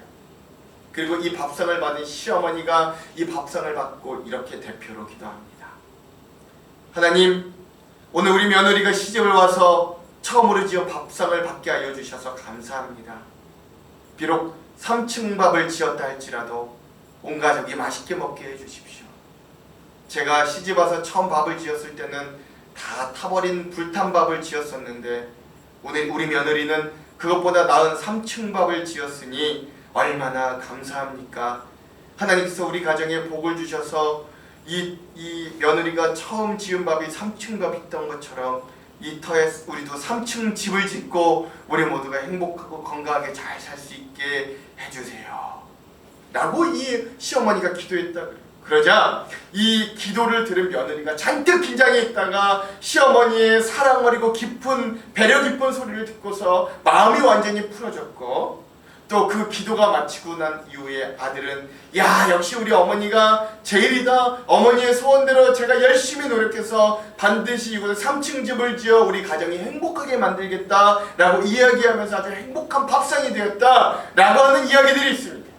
그리고 이 밥상을 받은 시어머니가 이 밥상을 받고 이렇게 대표로 기도합니다. 하나님, 오늘 우리 며느리가 시집을 와서 처음으로 지어 밥상을 받게 하여 주셔서 감사합니다. 비록 3층 밥을 지었다 할지라도 온 가족이 맛있게 먹게 해주십시오. 제가 시집 와서 처음 밥을 지었을 때는 다 타버린 불탄 밥을 지었었는데 오늘 우리 며느리는 그것보다 나은 3층 밥을 지었으니 얼마나 감사합니까? 하나님께서 우리 가정에 복을 주셔서 이 며느리가 처음 지은 밥이 3층 밥이 있던 것처럼 이 터에 우리도 3층 집을 짓고 우리 모두가 행복하고 건강하게 잘 살 수 있게 해주세요 라고 이 시어머니가 기도했다 그래요. 그러자 이 기도를 들은 며느리가 잔뜩 긴장해 있다가 시어머니의 사랑 어리고 깊은 배려 깊은 소리를 듣고서 마음이 완전히 풀어졌고, 또 그 기도가 마치고 난 이후에 아들은 야, 역시 우리 어머니가 제일이다. 어머니의 소원대로 제가 열심히 노력해서 반드시 이곳에 3층 집을 지어 우리 가정이 행복하게 만들겠다 라고 이야기하면서 아주 행복한 밥상이 되었다 라고 하는 이야기들이 있습니다.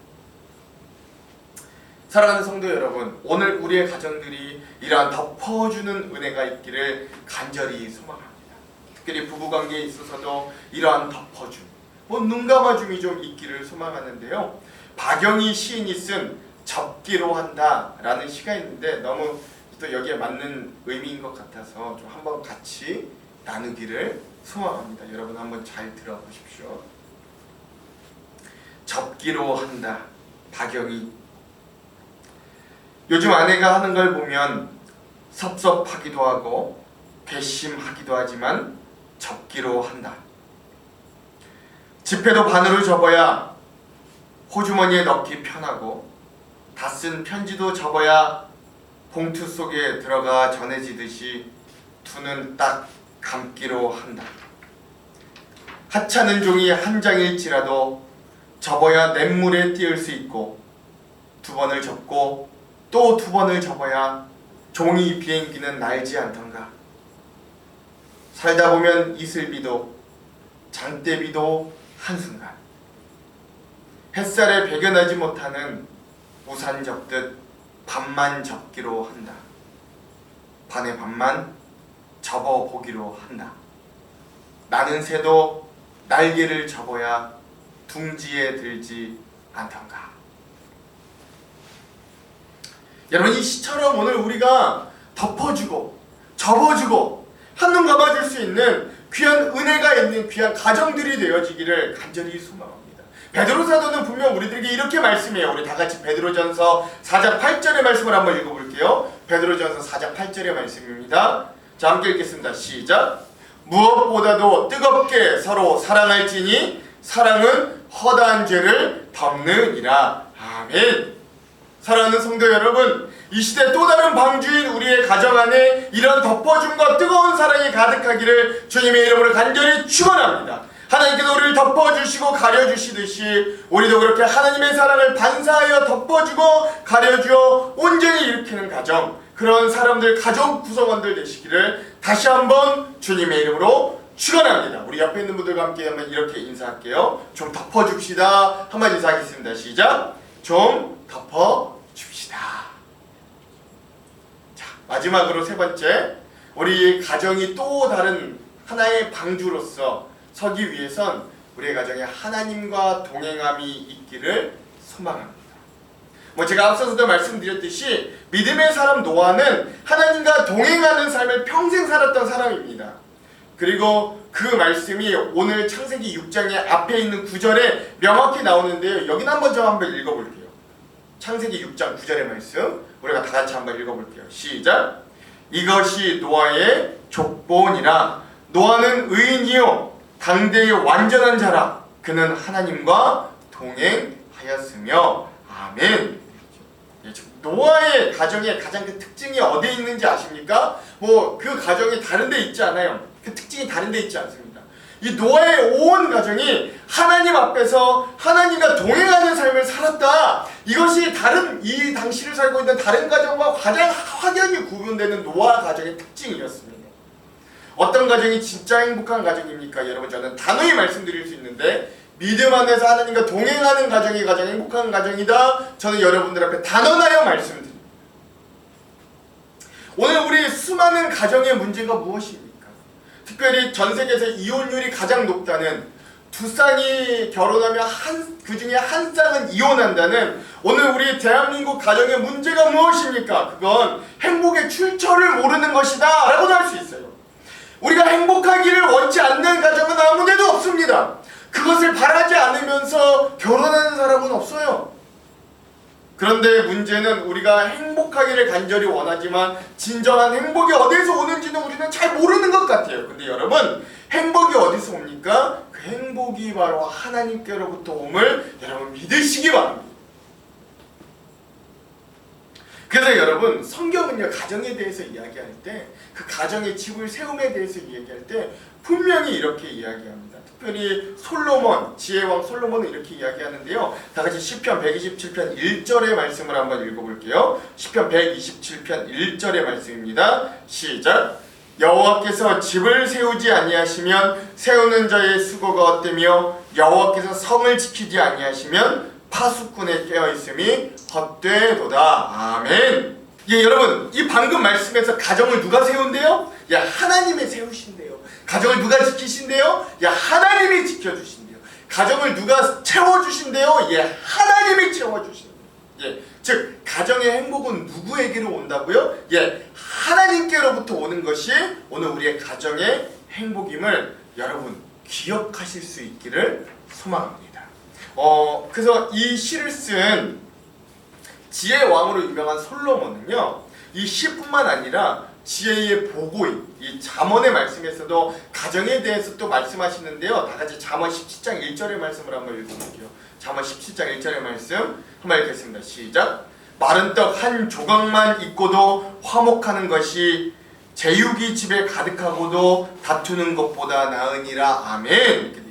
사랑하는 성도 여러분, 오늘 우리의 가정들이 이러한 덮어주는 은혜가 있기를 간절히 소망합니다. 특별히 부부관계에 있어서도 이러한 덮어줌, 눈 감아줌이 좀 있기를 소망하는데요. 박영희 시인이 쓴 접기로 한다 라는 시가 있는데 너무 또 여기에 맞는 의미인 것 같아서 좀 한번 같이 나누기를 소망합니다. 여러분 한번 잘 들어보십시오. 접기로 한다, 박영희. 요즘 아내가 하는 걸 보면 섭섭하기도 하고 괘씸하기도 하지만 접기로 한다. 지폐도 반으로 접어야 호주머니에 넣기 편하고 다 쓴 편지도 접어야 봉투 속에 들어가 전해지듯이 두 눈 딱 감기로 한다. 하찮은 종이 한 장일지라도 접어야 냇물에 띄울 수 있고 두 번을 접고 또 두 번을 접어야 종이 비행기는 날지 않던가. 살다 보면 이슬비도 장대비도 한순간, 햇살에 배겨나지 못하는 우산 접듯 반만 접기로 한다. 반의 반만 접어보기로 한다. 나는 새도 날개를 접어야 둥지에 들지 않던가. 여러분, 이 시처럼 오늘 우리가 덮어주고 접어주고 한눈 감아줄 수 있는 귀한 은혜가 있는 귀한 가정들이 되어지기를 간절히 소망합니다. 베드로 사도는 분명 우리들에게 이렇게 말씀해요. 우리 다 같이 베드로전서 4장 8절의 말씀을 한번 읽어볼게요. 베드로전서 4장 8절의 말씀입니다. 자, 함께 읽겠습니다. 시작. 무엇보다도 뜨겁게 서로 사랑할지니 사랑은 허다한 죄를 덮느니라. 아멘. 사랑하는 성도 여러분, 이 시대 또 다른 방주인 우리의 가정 안에 이런 덮어줌과 뜨거운 사랑이 가득하기를 주님의 이름으로 간절히 축원합니다. 하나님께서 우리를 덮어주시고 가려주시듯이 우리도 그렇게 하나님의 사랑을 반사하여 덮어주고 가려주어 온전히 일으키는 가정, 그런 사람들, 가족 구성원들 되시기를 다시 한번 주님의 이름으로 축원합니다. 우리 옆에 있는 분들과 함께 한번 이렇게 인사할게요. 좀 덮어줍시다. 한번 인사하겠습니다. 시작. 좀 덮어줍시다. 자, 마지막으로 세 번째, 우리 가정이 또 다른 하나의 방주로서 서기 위해선 우리의 가정에 하나님과 동행함이 있기를 소망합니다. 제가 앞서서도 말씀드렸듯이 믿음의 사람 노아는 하나님과 동행하는 삶을 평생 살았던 사람입니다. 그리고 그 말씀이 오늘 창세기 6장의 앞에 있는 9절에 명확히 나오는데요. 여기는 한번 읽어볼게요. 창세기 6장 9절의 말씀 우리가 다 같이 한번 읽어볼게요. 시작. 이것이 노아의 족보니라. 노아는 의인이요 당대의 완전한 자라. 그는 하나님과 동행하였으며. 아멘. 노아의 가정의 가장 그 특징이 어디에 있는지 아십니까? 그 가정이 다른 데 있지 않아요. 그 특징이 다른 데 있지 않습니다. 이 노아의 온 가정이 하나님 앞에서 하나님과 동행하는 삶을 살았다. 이것이 이 당시를 살고 있는 다른 가정과 가장 확연히 구분되는 노아 가정의 특징이었습니다. 어떤 가정이 진짜 행복한 가정입니까? 여러분, 저는 단호히 말씀드릴 수 있는데 믿음 안에서 하나님과 동행하는 가정이 가장 행복한 가정이다. 저는 여러분들 앞에 단언하여 말씀드립니다. 오늘 우리 수많은 가정의 문제가 무엇입니까? 특별히 전 세계에서 이혼율이 가장 높다는, 두 쌍이 결혼하면 그 중에 한 쌍은 이혼한다는 오늘 우리 대한민국 가정의 문제가 무엇입니까? 그건 행복의 출처를 모르는 것이다 라고도 할 수 있어요. 우리가 행복하기를 원치 않는 가정은 아무데도 없습니다. 그것을 바라지 않으면서 결혼하는 사람은 없어요. 그런데 문제는 우리가 행복하기를 간절히 원하지만 진정한 행복이 어디서 오는지는 우리는 잘 모르는 것 같아요. 근데 여러분, 행복이 어디서 옵니까? 그 행복이 바로 하나님께로부터 옴을 여러분 믿으시기 바랍니다. 그래서 여러분, 성경은요, 가정에 대해서 이야기할 때, 그 가정의 집을 세움에 대해서 이야기할 때 분명히 이렇게 이야기합니다. 특별히 솔로몬, 지혜왕 솔로몬은 이렇게 이야기하는데요. 다 같이 시편 127편 1절의 말씀을 한번 읽어볼게요. 시편 127편 1절의 말씀입니다. 시작. 여호와께서 집을 세우지 아니하시면 세우는 자의 수고가 헛되며 여호와께서 성을 지키지 아니하시면 파수꾼의 깨어있음이 헛되도다. 아멘. 여러분, 이 방금 말씀에서 가정을 누가 세운대요? 하나님이 세우신대요. 가정을 누가 지키신대요? 하나님이 지켜주신대요. 가정을 누가 채워주신대요? 하나님이 채워주신대요. 즉, 가정의 행복은 누구에게로 온다고요? 하나님께로부터 오는 것이 오늘 우리의 가정의 행복임을 여러분 기억하실 수 있기를 소망합니다. 그래서 이 시를 쓴 지혜의 왕으로 유명한 솔로몬은요, 이 시뿐만 아니라 지혜의 보고인, 이 잠언의 말씀에서도 가정에 대해서 또 말씀하시는데요. 다 같이 잠언 17장 1절의 말씀을 한번 읽어볼게요. 잠언 17장 1절의 말씀 한번 읽겠습니다. 시작. 마른 떡 한 조각만 있고도 화목하는 것이 제육이 집에 가득하고도 다투는 것보다 나으니라. 아멘. 이렇게 돼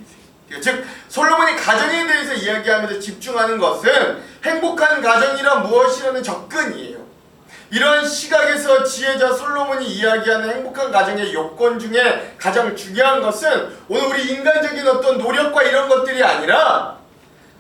있어요. 즉, 솔로몬이 가정에 대해서 이야기하면서 집중하는 것은 행복한 가정이란 무엇이라는 접근이에요. 이런 시각에서 지혜자 솔로몬이 이야기하는 행복한 가정의 요건 중에 가장 중요한 것은 오늘 우리 인간적인 어떤 노력과 이런 것들이 아니라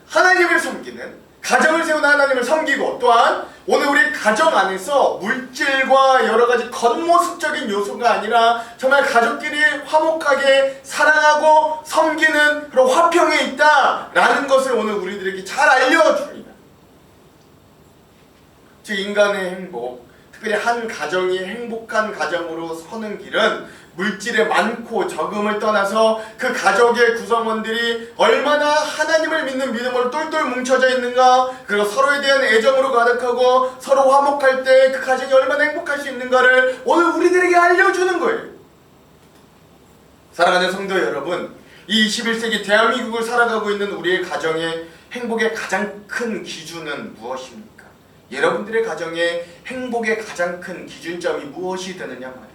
하나님을 섬기는, 가정을 세우는 하나님을 섬기고, 또한 오늘 우리 가정 안에서 물질과 여러가지 겉모습적인 요소가 아니라 정말 가족끼리 화목하게 사랑하고 섬기는 그런 화평에 있다라는 것을 오늘 우리들에게 잘 알려줍니다. 즉, 인간의 행복, 특별히 한 가정이 행복한 가정으로 서는 길은 물질의 많고 적음을 떠나서 그 가족의 구성원들이 얼마나 하나님을 믿는 믿음으로 똘똘 뭉쳐져 있는가, 그리고 서로에 대한 애정으로 가득하고 서로 화목할 때 그 가정이 얼마나 행복할 수 있는가를 오늘 우리들에게 알려주는 거예요. 사랑하는 성도 여러분, 이 21세기 대한민국을 살아가고 있는 우리의 가정의 행복의 가장 큰 기준은 무엇입니까? 여러분들의 가정의 행복의 가장 큰 기준점이 무엇이 되느냐 말이죠.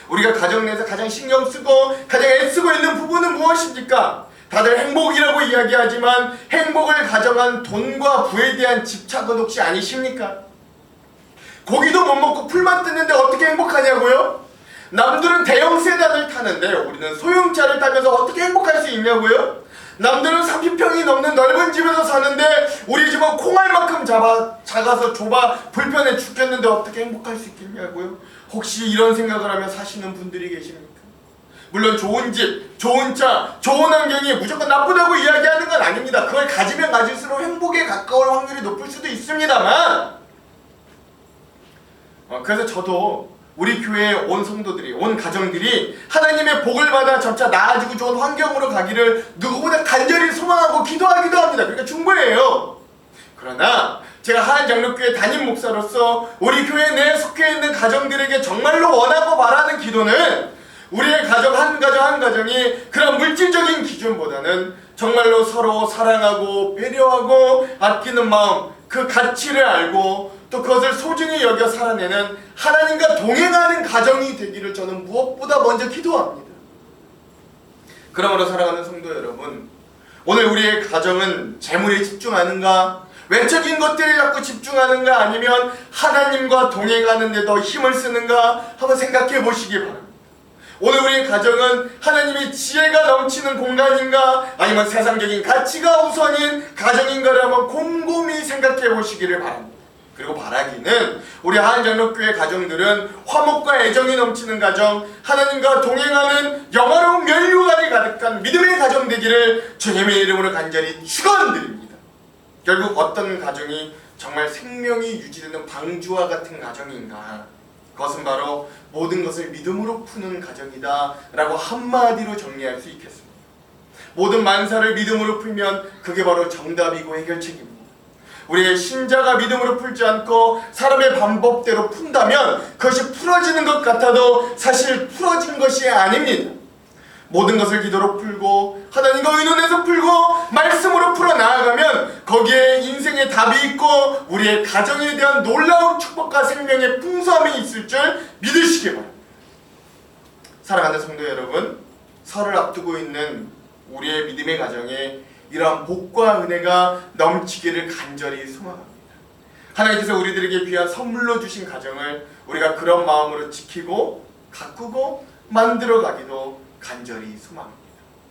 우리가 가정 내에서 가장 신경 쓰고 가장 애쓰고 있는 부분은 무엇입니까? 다들 행복이라고 이야기하지만 행복을 가정한 돈과 부에 대한 집착은 혹시 아니십니까? 고기도 못 먹고 풀만 뜯는데 어떻게 행복하냐고요? 남들은 대형 세단을 타는데 우리는 소형차를 타면서 어떻게 행복할 수 있냐고요? 남들은 30평이 넘는 넓은 집에서 사는데 우리 집은 콩알만큼 작아서 좁아 불편해 죽겠는데 어떻게 행복할 수 있겠냐고요? 혹시 이런 생각을 하며 사시는 분들이 계십니까? 물론 좋은 집, 좋은 차, 좋은 환경이 무조건 나쁘다고 이야기하는 건 아닙니다. 그걸 가지면 가질수록 행복에 가까울 확률이 높을 수도 있습니다만, 그래서 저도 우리 교회의 온 성도들이, 온 가정들이 하나님의 복을 받아 점차 나아지고 좋은 환경으로 가기를 누구보다 간절히 소망하고 기도하기도 합니다. 그러니까 충분해요. 그러나 제가 한장로교회 담임 목사로서 우리 교회 내에 속해 있는 가정들에게 정말로 원하고 바라는 기도는 우리의 가정 한 가정이 그런 물질적인 기준보다는 정말로 서로 사랑하고 배려하고 아끼는 마음, 그 가치를 알고 또 그것을 소중히 여겨 살아내는 하나님과 동행하는 가정이 되기를 저는 무엇보다 먼저 기도합니다. 그러므로 사랑하는 성도 여러분, 오늘 우리의 가정은 재물에 집중하는가, 외적인 것들에 자꾸 집중하는가, 아니면 하나님과 동행하는 데 더 힘을 쓰는가 한번 생각해 보시기 바랍니다. 오늘 우리의 가정은 하나님의 지혜가 넘치는 공간인가, 아니면 세상적인 가치가 우선인 가정인가를 한번 곰곰이 생각해 보시기를 바랍니다. 그리고 바라기는 우리 한장로교회 가정들은 화목과 애정이 넘치는 가정, 하나님과 동행하는 영화로운 면류관이 가득한 믿음의 가정 되기를 주님의 이름으로 간절히 축원드립니다. 결국 어떤 가정이 정말 생명이 유지되는 방주와 같은 가정인가? 그것은 바로 모든 것을 믿음으로 푸는 가정이다 라고 한마디로 정리할 수 있겠습니다. 모든 만사를 믿음으로 풀면 그게 바로 정답이고 해결책입니다. 우리의 신자가 믿음으로 풀지 않고 사람의 방법대로 푼다면 그것이 풀어지는 것 같아도 사실 풀어진 것이 아닙니다. 모든 것을 기도로 풀고 하나님과 의논해서 풀고 말씀으로 풀어나아가면 거기에 인생의 답이 있고 우리의 가정에 대한 놀라운 축복과 생명의 풍성함이 있을 줄 믿으시기 바랍니다. 사랑하는 성도 여러분, 설을 앞두고 있는 우리의 믿음의 가정에 이러한 복과 은혜가 넘치기를 간절히 소망합니다. 하나님께서 우리들에게 귀한 선물로 주신 가정을 우리가 그런 마음으로 지키고 가꾸고 만들어가기도 간절히 소망합니다.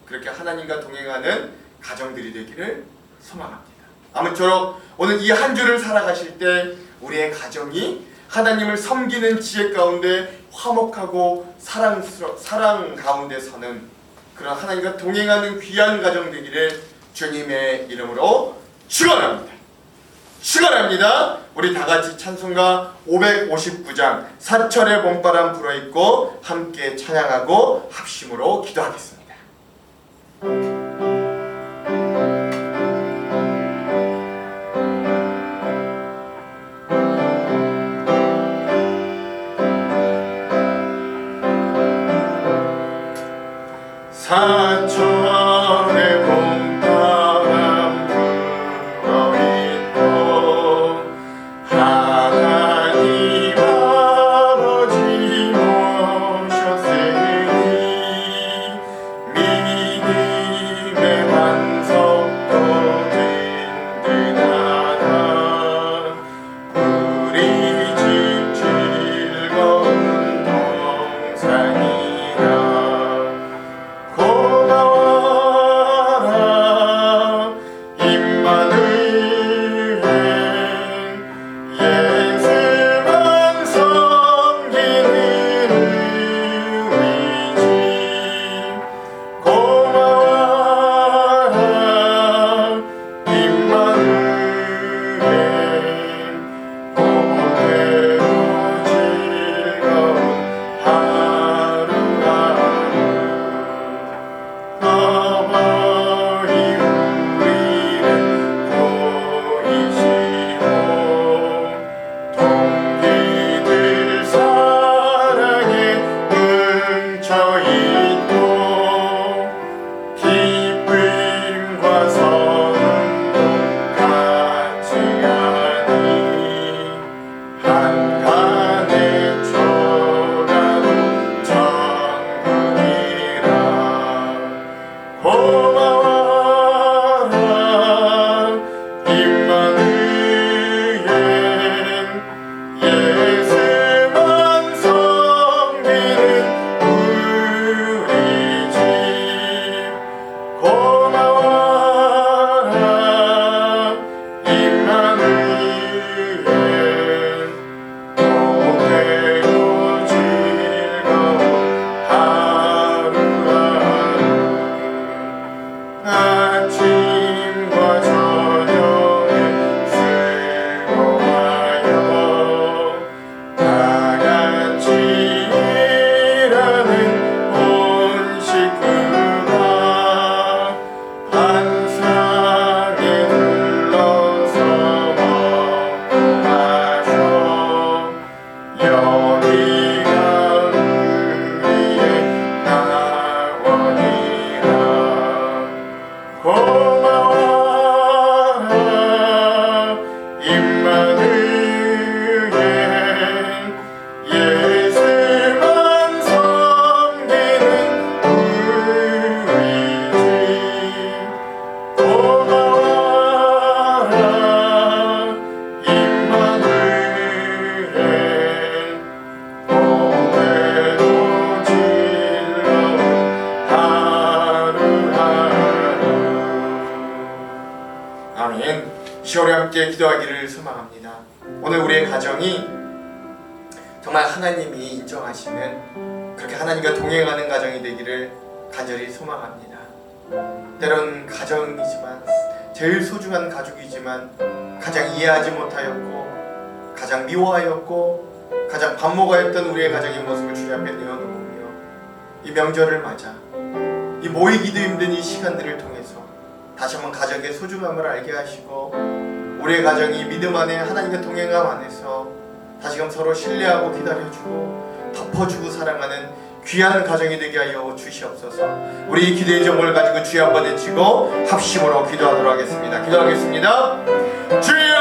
그렇게 하나님과 동행하는 가정들이 되기를 소망합니다. 아무쪼록 오늘 이 한 주를 살아가실 때 우리의 가정이 하나님을 섬기는 지혜 가운데 화목하고 사랑 가운데 서는 그런 하나님과 동행하는 귀한 가정 되기를 주님의 이름으로 축원합니다. 축원합니다. 우리 다같이 찬송가 559장 사철의 봄바람 불어있고 함께 찬양하고 합심으로 기도하겠습니다. 사철의 봄바람 불어있고 하나님 아버지 모셨으니 믿음의 반석도 든든하다. 우리 집 즐거운 동산이라 고마워라 고마워라 임마누엘 예수만 섬기는 우리 집 고마워라 임마누엘 복되고 즐거운 하루하루 아침과 저녁에 수고하여 다같이 일하는 온 식구가 한 상에 둘러서 먹고 마셔 여기가 우리의 낙원이라 고마워라 임마누엘 예수만 섬기는 우리 집 고마워라 임마누엘 복되고 즐거운 하루하루 아멘. 10월에 함께 기도하기를 소망합니다. 오늘 우리의 가정이 정말 하나님이 인정하시는 그렇게 하나님과 동행하는 가정이 되기를 간절히 소망합니다. 때론 가정이지만 제일 소중한 가족이지만 가장 이해하지 못하였고 가장 미워하였고 가장 반목하였던 우리의 가정의 모습을 주님 앞에 내어놓으며 이 명절을 맞아 이 모이기도 힘든 이 시간들을 통해서 다시 한번 가정의 소중함을 알게 하시고 우리의 가정이 믿음 안에 하나님과 동행함 안에서 다시금 서로 신뢰하고 기다려주고 덮어주고 사랑하는 귀한 가정이 되게 하여 주시옵소서. 우리 이 기도의 제목을 가지고 주여 한번 외치고 합심으로 기도하도록 하겠습니다. 기도하겠습니다. 주여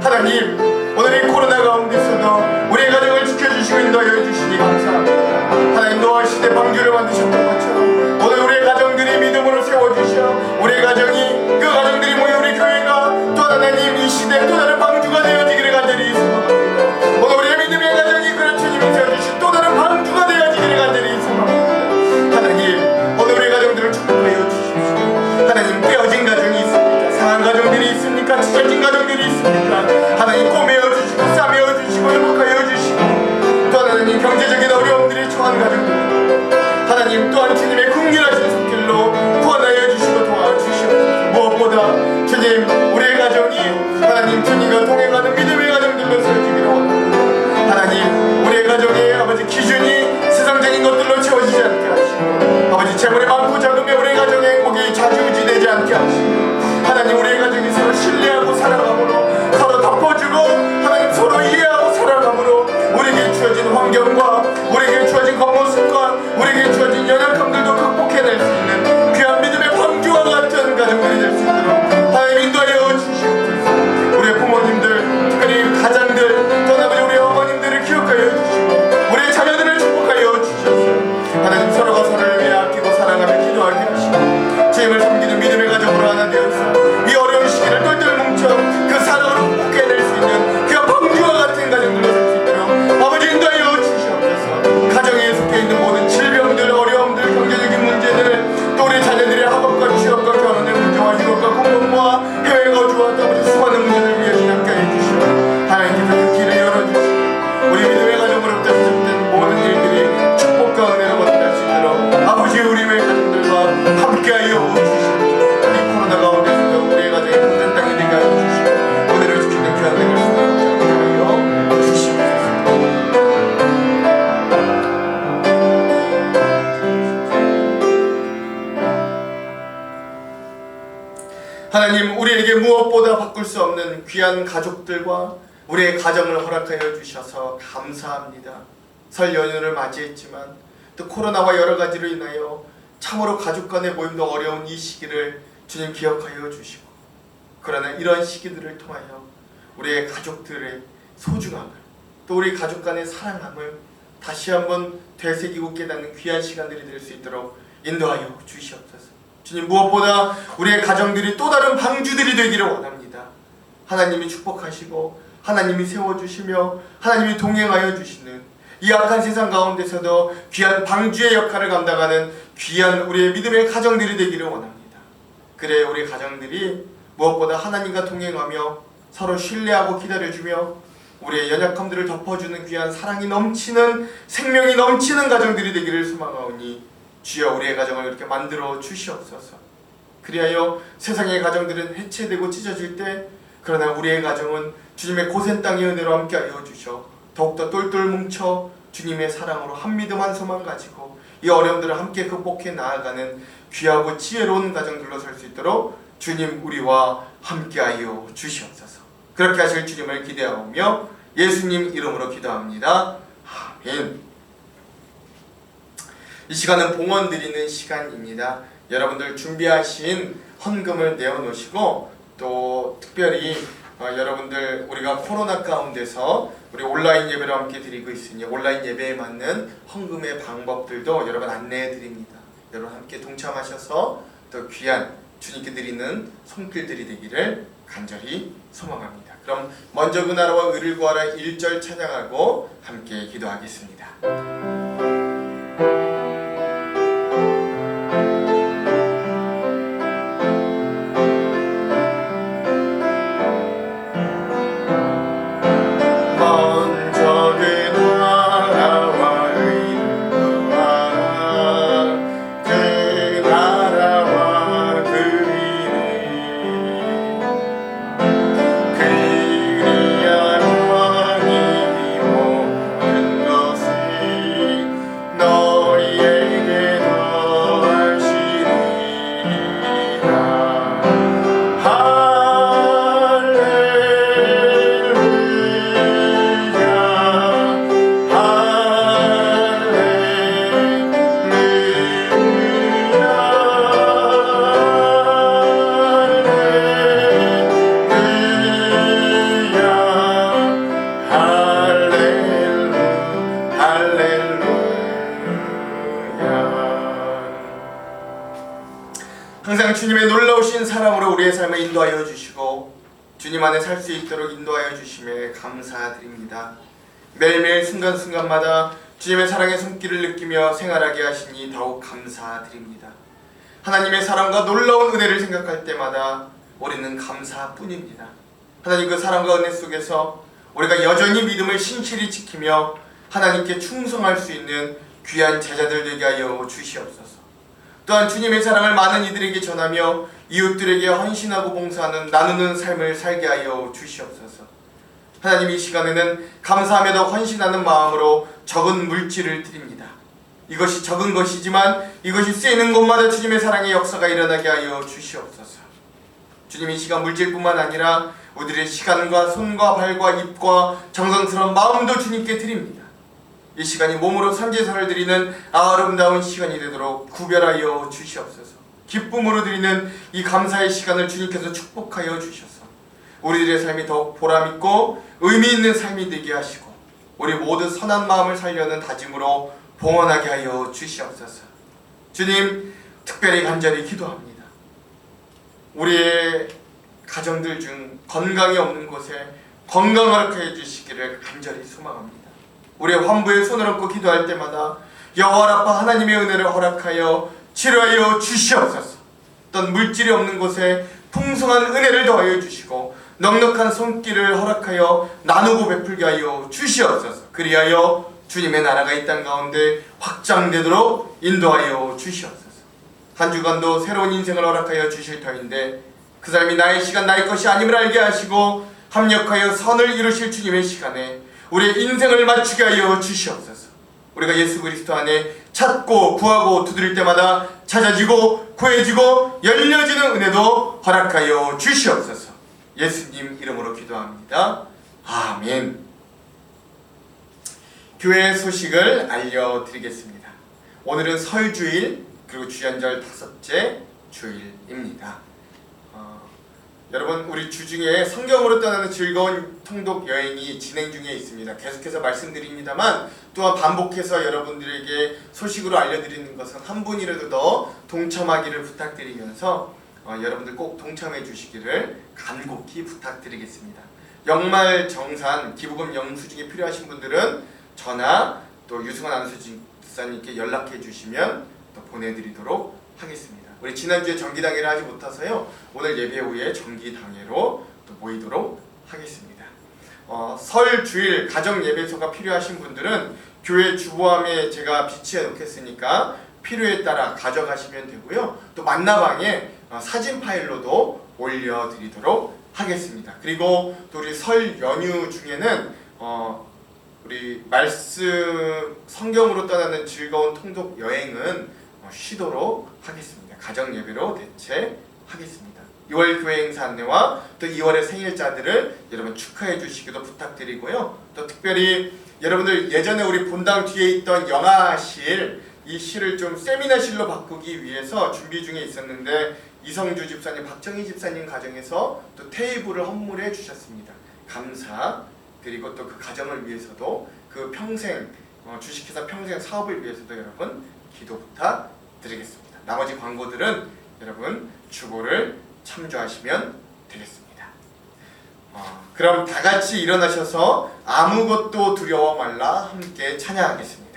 하나님 오늘 이 코로나 가운데서도 우리의 가정을 지켜주시고 인도하여 주시니 감사합니다. 하나님 노아 시대 방주를 만드셨던 것처럼 오늘 우리의 가정들이 믿음으로 세워주셔 우리의 가정이 그 가정들이 모여 우리 교회가 또 하나님 이 시대 또 다른 방주가 되어지기를 간절히 소망합니다. 오늘 우리의 믿음의 가정이 그런 주님이 세워주신 또 다른 방주가 되어지기를 간절히 소망합니다. 하나님 오늘 우리의 가정들을 축복하여 주십시오. 하나님 깨어진 가정이 있습니까? 상한 가정들이 있습니까? 찢어진 가정들이 있습니까? 하나님 꼬매어 주시고 싸매어 주시고 회복하여 주시고 또 하나님 경제적인 어려움들이 처한 가정들 하나님 또한 주님의 긍휼하신 손길로 구원하여 주시고 도와주시옵소서. 무엇보다 주님 우리의 가정이 하나님 주님과 동행하는 믿음의 가정들로 세워지기를 원합니다. 하나님 우리의 가정의 아버지 기준이 세상적인 것들로 채워지지 않게 하시고 아버지 재물이 많고 작으며 우리의 가정의 행복이 좌지우지되지 않게 하시고 하나님 우리의 가정이 서로 신뢰하고 사랑함으로 서로 덮어주고 하나님 서로 이해하고 사랑함으로 우리에게 주어진 환경과 우리에게 주어진 겉모습과 우리에게 주어진 연약함들도 극복해낼 수 있는 귀한 믿음의 방주와 같은 가정들이 될 수 있도록 하나님 인도하여 주시옵소서. 우리의 부모님들 특별히 가장들 떠나버린 우리 어머님들을 기억하여 주시고 우리의 자녀들을 축복하여 주셔서 하나님 서로가 서로를 위해 아끼고 사랑하며 기도하게 하시고 주님을 섬기는 믿음의 가정으로 하나 되어서 이 어려운 시기를 똘똘 뭉쳐 그 사랑으로 극복해낼 수 있는 그 방주와 같은 가정들로 될 수 있도록 아버지 인도하여 주시옵소서. 가정에 속해 있는 모든 질병들 어려움들 경제적인 문제들 또 우리 자녀들의 학업과 취업과 결혼의 문제와 유학과 공부와 해외 거주와 또 아버지 수많은 문제들을 위해 주님 함께 해주시고 하나님께서 그 길을 열어주시고 우리 믿음의 가정으로부터 시작된 모든 일들이 축복과 은혜로 거듭날 수 있도록 아버지 우리의 가정들과 함께하여 주시옵소서. 이 코로나 가운데서도 우리의 가정이 힘든 땅이 되게 하여 주시고 오늘을 지키는 귀한 은혜를 수고하여 주시옵소서. 하나님 우리에게 무엇보다 바꿀 수 없는 귀한 가족들과 우리의 가정을 허락하여 주셔서 감사합니다. 설 연휴를 맞이했지만 또 코로나와 여러 가지로 인하여 참으로 가족 간의 모임도 어려운 이 시기를 주님 기억하여 주시고 그러나 이런 시기들을 통하여 우리의 가족들의 소중함을 또 우리 가족 간의 사랑함을 다시 한번 되새기고 깨닫는 귀한 시간들이 될 수 있도록 인도하여 주시옵소서. 주님, 무엇보다 우리의 가정들이 또 다른 방주들이 되기를 원합니다. 하나님이 축복하시고 하나님이 세워주시며 하나님이 동행하여 주시는 이 악한 세상 가운데서도 귀한 방주의 역할을 감당하는 귀한 우리의 믿음의 가정들이 되기를 원합니다. 그래 우리 가정들이 무엇보다 하나님과 동행하며 서로 신뢰하고 기다려주며 우리의 연약함들을 덮어주는 귀한 사랑이 넘치는 생명이 넘치는 가정들이 되기를 소망하오니 주여 우리의 가정을 그렇게 만들어 주시옵소서. 그리하여 세상의 가정들은 해체되고 찢어질 때 그러나 우리의 가정은 주님의 고센 땅의 은혜로 함께하여 주셔 더욱더 똘똘 뭉쳐 주님의 사랑으로 한 믿음 한 소망 가지고 이 어려움들을 함께 극복해 나아가는 귀하고 지혜로운 가정들로 설 수 있도록 주님 우리와 함께하여 주시옵소서. 그렇게 하실 주님을 기대하며 예수님 이름으로 기도합니다. 아멘. 이 시간은 봉헌 드리는 시간입니다. 여러분들 준비하신 헌금을 내어놓으시고 또 특별히 여러분들 우리가 코로나 가운데서 우리 온라인 예배를 함께 드리고 있으니 온라인 예배에 맞는 헌금의 방법들도 여러분 안내해 드립니다. 여러분 함께 동참하셔서 또 귀한 주님께 드리는 손길들이 되기를 간절히 소망합니다. 그럼 먼저 그 나라와 의를 구하라 1절 찬양하고 함께 기도하겠습니다. 항상 주님의 놀라우신 사랑으로 우리의 삶을 인도하여 주시고 주님 안에 살 수 있도록 인도하여 주심에 감사드립니다. 매일매일 순간순간마다 주님의 사랑의 손길을 느끼며 생활하게 하시니 더욱 감사드립니다. 하나님의 사랑과 놀라운 은혜를 생각할 때마다 우리는 감사뿐입니다. 하나님 그 사랑과 은혜 속에서 우리가 여전히 믿음을 신실히 지키며 하나님께 충성할 수 있는 귀한 제자들 되게 하여 주시옵소서. 또한 주님의 사랑을 많은 이들에게 전하며 이웃들에게 헌신하고 봉사하는 나누는 삶을 살게 하여 주시옵소서. 하나님 이 시간에는 감사하며 더 헌신하는 마음으로 적은 물질을 드립니다. 이것이 적은 것이지만 이것이 쓰이는 곳마다 주님의 사랑의 역사가 일어나게 하여 주시옵소서. 주님 이 시간 물질뿐만 아니라 우리들의 시간과 손과 발과 입과 정성스러운 마음도 주님께 드립니다. 이 시간이 몸으로 선제사를 드리는 아름다운 시간이 되도록 구별하여 주시옵소서. 기쁨으로 드리는 이 감사의 시간을 주님께서 축복하여 주셔서 우리들의 삶이 더욱 보람있고 의미 있는 삶이 되게 하시고 우리 모두 선한 마음을 살려는 다짐으로 봉헌하게 하여 주시옵소서. 주님 특별히 간절히 기도합니다. 우리의 가정들 중 건강이 없는 곳에 건강하게 해주시기를 간절히 소망합니다. 우리의 환부의 손을 얹고 기도할 때마다 여호와 라파 하나님의 은혜를 허락하여 치료하여 주시옵소서. 어떤 물질이 없는 곳에 풍성한 은혜를 더하여 주시고 넉넉한 손길을 허락하여 나누고 베풀게 하여 주시옵소서. 그리하여 주님의 나라가 이 땅 가운데 확장되도록 인도하여 주시옵소서. 한 주간도 새로운 인생을 허락하여 주실 터인데 그 삶이 나의 시간 나의 것이 아님을 알게 하시고 합력하여 선을 이루실 주님의 시간에 우리의 인생을 맞추게 하여 주시옵소서. 우리가 예수 그리스도 안에 찾고 구하고 두드릴 때마다 찾아지고 구해지고 열려지는 은혜도 허락하여 주시옵소서. 예수님 이름으로 기도합니다. 아멘. 교회 소식을 알려드리겠습니다. 오늘은 설주일 그리고 주연절 5째 주일입니다. 여러분, 우리 주중에 성경으로 떠나는 즐거운 통독 여행이 진행 중에 있습니다. 계속해서 말씀드립니다만 또한 반복해서 여러분들에게 소식으로 알려드리는 것은 한 분이라도 더 동참하기를 부탁드리면서 여러분들 꼭 동참해 주시기를 간곡히 부탁드리겠습니다. 연말 정산 기부금 영수증이 필요하신 분들은 전화 또 유승환 안수집사님께 연락해 주시면 또 보내드리도록 하겠습니다. 우리 지난주에 정기당회를 하지 못해서요, 오늘 예배 후에 정기당회로 또 모이도록 하겠습니다. 설 주일 가정 예배소가 필요하신 분들은 교회 주보함에 제가 비치해 놓겠으니까 필요에 따라 가져가시면 되고요. 또 만나방에 사진 파일로도 올려드리도록 하겠습니다. 그리고 또 우리 설 연휴 중에는 우리 말씀 성경으로 떠나는 즐거운 통독 여행은 쉬도록 하겠습니다. 가정 예배로 대체하겠습니다. 2월 교회 행사 안내와 또 2월의 생일자들을 여러분 축하해 주시기도 부탁드리고요. 또 특별히 여러분들 예전에 우리 본당 뒤에 있던 영화실, 이 실을 좀 세미나실로 바꾸기 위해서 준비 중에 있었는데 이성주 집사님, 박정희 집사님 가정에서 또 테이블을 헌물해 주셨습니다. 감사. 그리고 또 그 가정을 위해서도 그 평생 주식회사 평생 사업을 위해서도 여러분 기도 부탁드리겠습니다. 나머지 광고들은 여러분 주보를 참조하시면 되겠습니다. 그럼 다 같이 일어나셔서 아무것도 두려워 말라 함께 찬양하겠습니다.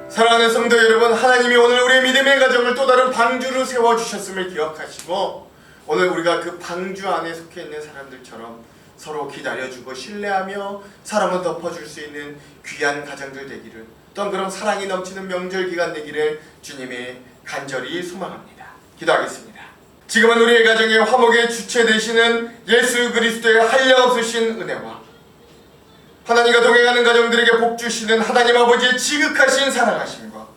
사랑하는 성도 여러분, 하나님이 오늘 우리의 믿음의 가정을 또 다른 방주로 세워주셨음을 기억하시고 오늘 우리가 그 방주 안에 속해 있는 사람들처럼 서로 기다려주고 신뢰하며 사랑을 덮어줄 수 있는 귀한 가정들 되기를, 또한 그런 사랑이 넘치는 명절 기간 되기를 주님의 간절히 소망합니다. 기도하겠습니다. 지금은 우리의 가정의 화목의 주체 되시는 예수 그리스도의 한량없으신 은혜와 하나님과 동행하는 가정들에게 복 주시는 하나님 아버지의 지극하신 사랑하심과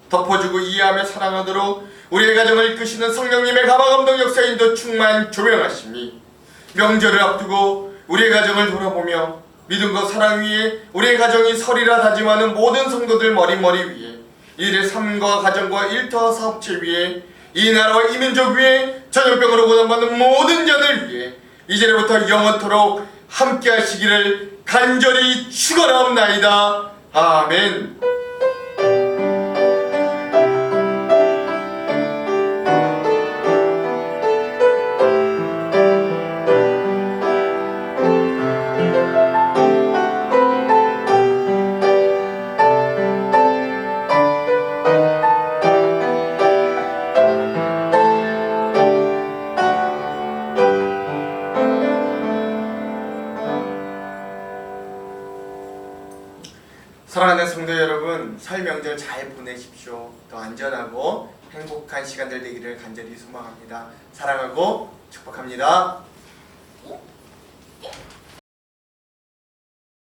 덮어주고 이해하며 사랑하도록 우리의 가정을 이끄시는 성령님의 감화감동 역사인도 충만 조명하심이, 명절을 앞두고 우리의 가정을 돌아보며 믿음과 사랑 위에 우리의 가정이 설이라 다짐하는 모든 성도들 머리머리 위에, 이들의 삶과 가정과 일터와 사업체 위에, 이 나라와 이 민족 위에, 전염병으로 고난받는 모든 자들 위에 이제부터 영원토록 함께 하시기를 간절히 축원하옵나이다. 아멘. 사랑하는 성도 여러분, 설 명절 잘 보내십시오. 더 안전하고 행복한 시간들 되기를 간절히 소망합니다. 사랑하고 축복합니다.